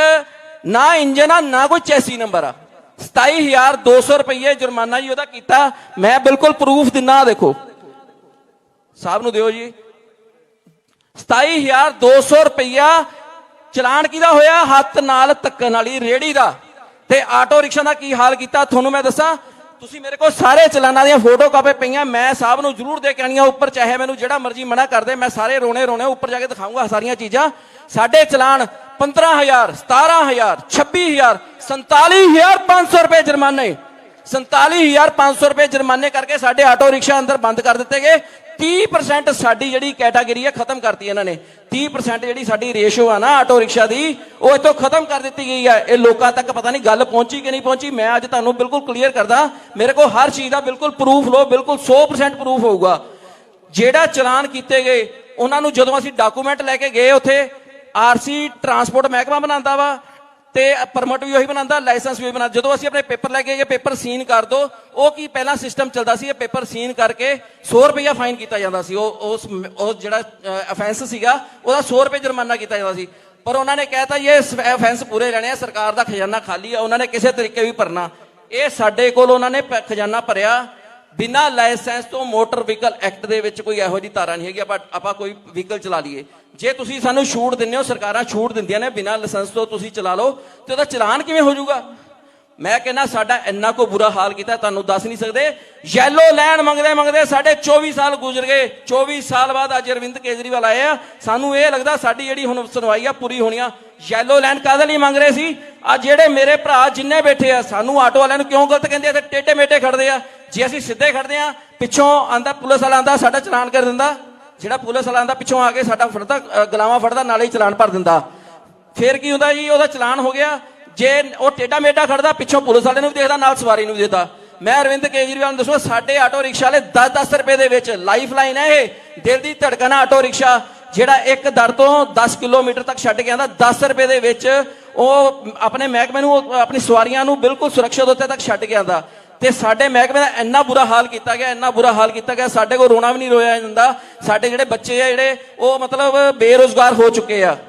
ਨਾ ਇੰਜਨ ਆ ਨਾ ਕੋਈ ਚੈਸੀ ਨੰਬਰ ਆ। 27200 ਰੁਪਏ ਜੁਰਮਾਨਾ ਜੀ ਉਹਦਾ ਕੀਤਾ। ਮੈਂ ਬਿਲਕੁਲ ਪ੍ਰੂਫ ਦਿਨਾ, ਦੇਖੋ ਸਾਹਿਬ ਨੂੰ ਦਿਓ ਜੀ। 27200 ਰੁਪਇਆ ਚਲਾਨ ਕਿਹਦਾ ਹੋਇਆ? ਹੱਥ ਨਾਲ ਧੱਕਣ ਵਾਲੀ ਰੇੜੀ ਦਾ। ਤੇ ਆਟੋ ਰਿਕਸ਼ਾ ਦਾ ਕੀ ਹਾਲ ਕੀਤਾ ਤੁਹਾਨੂੰ ਮੈਂ ਦੱਸਾਂ। ਤੁਸੀਂ ਮੇਰੇ ਕੋਲ ਸਾਰੇ ਚਲਾਨਾਂ ਦੀਆਂ ਫੋਟੋ ਕਾਪੀ ਪਈਆਂ, ਮੈਂ ਸਾਹਿਬ ਨੂੰ ਜ਼ਰੂਰ ਦੇ ਕੇ ਆਣੀਆਂ ਉੱਪਰ, ਚਾਹੇ ਮੈਨੂੰ ਜਿਹੜਾ ਮਰਜ਼ੀ ਮਨਾ ਕਰਦੇ, ਮੈਂ ਸਾਰੇ ਰੋਣੇ ਉੱਪਰ ਜਾ ਕੇ ਦਿਖਾਊਂਗਾ ਸਾਰੀਆਂ ਚੀਜ਼ਾਂ। ਸਾਡੇ ਚਲਾਨ 15000, 17000, 26000, 47500 ਰੁਪਏ ਜੁਰਮਾਨੇ। 47500 ਰੁਪਏ ਜੁਰਮਾਨੇ ਕਰਕੇ ਸਾਡੇ ਆਟੋ ਰਿਕਸ਼ਾ ਅੰਦਰ ਬੰਦ ਕਰ ਦਿੱਤੇ ਗਏ। 30% ਸਾਡੀ ਜਿਹੜੀ ਕੈਟਾਗਰੀ ਹੈ ਖਤਮ ਕਰਤੀ ਇਹਨਾਂ ਨੇ। 30% ਜਿਹੜੀ ਸਾਡੀ ਰੇਸ਼ੋ ਆ ਨਾ ਆਟੋ ਰਿਕਸ਼ਾ ਦੀ, ਉਹ ਇੱਥੋਂ ਖਤਮ ਕਰ ਦਿੱਤੀ ਗਈ ਹੈ। ਇਹ ਲੋਕਾਂ ਤੱਕ ਪਤਾ ਨਹੀਂ ਗੱਲ ਪਹੁੰਚੀ ਕਿ ਨਹੀਂ ਪਹੁੰਚੀ। ਮੈਂ ਅੱਜ ਤੁਹਾਨੂੰ ਬਿਲਕੁਲ ਕਲੀਅਰ ਕਰਦਾ, ਮੇਰੇ ਕੋਲ ਹਰ ਚੀਜ਼ ਦਾ ਬਿਲਕੁਲ ਪ੍ਰੂਫ ਲਓ, ਬਿਲਕੁਲ 100% ਪ੍ਰੂਫ ਹੋਊਗਾ। ਜਿਹੜਾ ਚਲਾਨ ਕੀਤੇ ਗਏ ਉਹਨਾਂ ਨੂੰ ਜਦੋਂ ਅਸੀਂ ਡਾਕੂਮੈਂਟ ਲੈ ਕੇ ਗਏ, ਉੱਥੇ ਆਰਸੀ ਟਰਾਂਸਪੋਰਟ ਮਹਿਕਮਾ ਬਣਾਉਂਦਾ ਵਾ ਤੇ ਪਰਮਿਟ ਵੀ ਉਹੀ ਬਣਾਉਂਦਾ, ਲਾਇਸੈਂਸ ਵੀ ਉਹੀ ਬਣਾਉਂਦਾ। ਜਦੋਂ ਅਸੀਂ ਆਪਣੇ ਪੇਪਰ ਲੈ ਕੇ ਗਏ, ਪੇਪਰ ਸੀਨ ਕਰ ਦੋ, ਉਹ ਕੀ ਪਹਿਲਾਂ ਸਿਸਟਮ ਚੱਲਦਾ ਸੀ, ਇਹ ਪੇਪਰ ਸੀਨ ਕਰਕੇ 100 ਰੁਪਇਆ ਫਾਈਨ ਕੀਤਾ ਜਾਂਦਾ ਸੀ। ਉਹ ਜਿਹੜਾ ਅਫੈਂਸ ਸੀਗਾ ਉਹਦਾ 100 ਰੁਪਏ ਜੁਰਮਾਨਾ ਕੀਤਾ ਜਾਂਦਾ ਸੀ। ਪਰ ਉਹਨਾਂ ਨੇ ਕਹਿਤਾ ਇਹ ਅਫੈਂਸ ਪੂਰੇ ਲੈਣੇ ਆ, ਸਰਕਾਰ ਦਾ ਖਜ਼ਾਨਾ ਖਾਲੀ ਆ, ਉਹਨਾਂ ਨੇ ਕਿਸੇ ਤਰੀਕੇ ਵੀ ਭਰਨਾ। ਇਹ ਸਾਡੇ ਕੋਲ ਉਹਨਾਂ ਨੇ ਖਜ਼ਾਨਾ ਭਰਿਆ ਬਿਨਾਂ ਲਾਇਸੈਂਸ ਤੋਂ। ਮੋਟਰ ਵਹੀਕਲ ਐਕਟ ਦੇ ਵਿੱਚ ਕੋਈ ਇਹੋ ਜਿਹੀ ਧਾਰਾ ਨਹੀਂ ਹੈਗੀ ਆਪਾਂ ਕੋਈ ਵਹੀਕਲ ਚਲਾ ਲਈਏ। ਜੇ ਤੁਸੀਂ ਸਾਨੂੰ ਛੂਟ ਦਿੰਦੇ ਹੋ, ਸਰਕਾਰਾਂ ਛੂਟ ਦਿੰਦੀਆਂ ਨੇ ਬਿਨਾਂ ਲਾਇਸੈਂਸ ਤੋਂ ਤੁਸੀਂ ਚਲਾ ਲਓ, ਤੇ ਉਹਦਾ ਚਲਾਨ ਕਿਵੇਂ ਹੋ ਜਾਊਗਾ? ਮੈਂ ਕਹਿੰਦਾ ਸਾਡਾ ਇੰਨਾ ਕੋ ਬੁਰਾ ਹਾਲ ਕੀਤਾ ਤੁਹਾਨੂੰ ਦੱਸ ਨਹੀਂ ਸਕਦੇ। ਯੈਲੋ ਲਾਈਨ ਮੰਗਦੇ ਸਾਡੇ 24 ਸਾਲ ਗੁਜ਼ਰ ਗਏ। 24 ਸਾਲ ਬਾਅਦ ਅੱਜ ਅਰਵਿੰਦ ਕੇਜਰੀਵਾਲ ਆਏ ਆ। ਸਾਨੂੰ ਇਹ ਲੱਗਦਾ ਸਾਡੀ ਜਿਹੜੀ ਹੁਣ ਸੁਣਵਾਈ ਆ ਪੂਰੀ ਹੋਣੀ ਆ। ਯੈਲੋ ਲਾਈਨ ਕਾਹਦੇ ਲਈ ਮੰਗ ਰਹੇ ਸੀ? ਆ ਜਿਹੜੇ ਮੇਰੇ ਭਰਾ ਜਿੰਨੇ ਬੈਠੇ ਆ, ਸਾਨੂੰ ਆਟੋ ਵਾਲਿਆਂ ਨੂੰ ਕਿਉਂ ਗਲਤ ਕਹਿੰਦੇ ਆ ਤੇ ਟੇਢੇ ਮੇਢੇ ਖੜਦੇ ਆ? ਜੇ ਅਸੀਂ ਸਿੱਧੇ ਖੜਦੇ ਆ, ਪਿੱਛੋਂ ਆਂਦਾ ਪੁਲਿਸ ਵਾਲਾ ਆਂਦਾ ਸਾਡਾ ਚਲਾਨ ਕਰ ਦਿੰਦਾ। ਜਿਹੜਾ ਪੁਲਿਸ ਵਾਲਾ ਆਂਦਾ ਪਿੱਛੋਂ ਆ ਕੇ ਸਾਡਾ ਫੜਦਾ, ਗਲਾਵਾਂ ਫੜਦਾ, ਨਾਲੇ ਹੀ ਚਲਾਨ ਭਰ ਦਿੰਦਾ। ਫਿਰ ਕੀ ਹੁੰਦਾ ਜੀ? ਉਹਦਾ ਚਲਾਨ ਹੋ ਗਿਆ। ਜੇ ਉਹ ਟੇਢਾ ਮੇਢਾ ਖੜਦਾ, ਪਿੱਛੋਂ ਪੁਲਿਸ ਵਾਲੇ ਨੂੰ ਵੀ ਦੇਖਦਾ, ਨਾਲ ਸਵਾਰੀ ਨੂੰ ਵੀ ਦੇਖਦਾ। ਮੈਂ ਅਰਵਿੰਦ ਕੇਜਰੀਵਾਲ ਨੂੰ ਦੱਸੋ, ਸਾਡੇ ਆਟੋ ਰਿਕਸ਼ਾ ਵਾਲੇ 10-10 ਰੁਪਏ ਦੇ ਵਿੱਚ ਲਾਈਫ ਲਾਈਨ ਹੈ ਇਹ, ਦਿਲ ਦੀ ਧੜਕਣ ਆਟੋ ਰਿਕਸ਼ਾ, ਜਿਹੜਾ ਇੱਕ ਦਰ ਤੋਂ 10 ਕਿਲੋਮੀਟਰ ਤੱਕ ਛੱਡ ਕੇ ਆਂਦਾ 10 ਰੁਪਏ ਦੇ ਵਿੱਚ ਉਹ ਆਪਣੇ ਮਹਿਕਮੇ ਨੂੰ, ਆਪਣੀ ਸਵਾਰੀਆਂ ਨੂੰ ਬਿਲਕੁਲ ਸੁਰੱਖਿਅਤ ਉੱਤੇ ਤੱਕ ਛੱਡ ਕੇ ਆਂਦਾ। ਤੇ ਸਾਡੇ ਮਹਿਕਮੇ ਦਾ ਇੰਨਾ ਬੁਰਾ ਹਾਲ ਕੀਤਾ ਗਿਆ, ਸਾਡੇ ਕੋਲ ਰੋਣਾ ਵੀ ਨਹੀਂ ਰੋਇਆ ਜਾਂਦਾ। ਸਾਡੇ ਜਿਹੜੇ ਬੱਚੇ ਆ ਜਿਹੜੇ ਉਹ ਮਤਲਬ ਬੇਰੁਜ਼ਗਾਰ ਹੋ ਚੁੱਕੇ ਆ।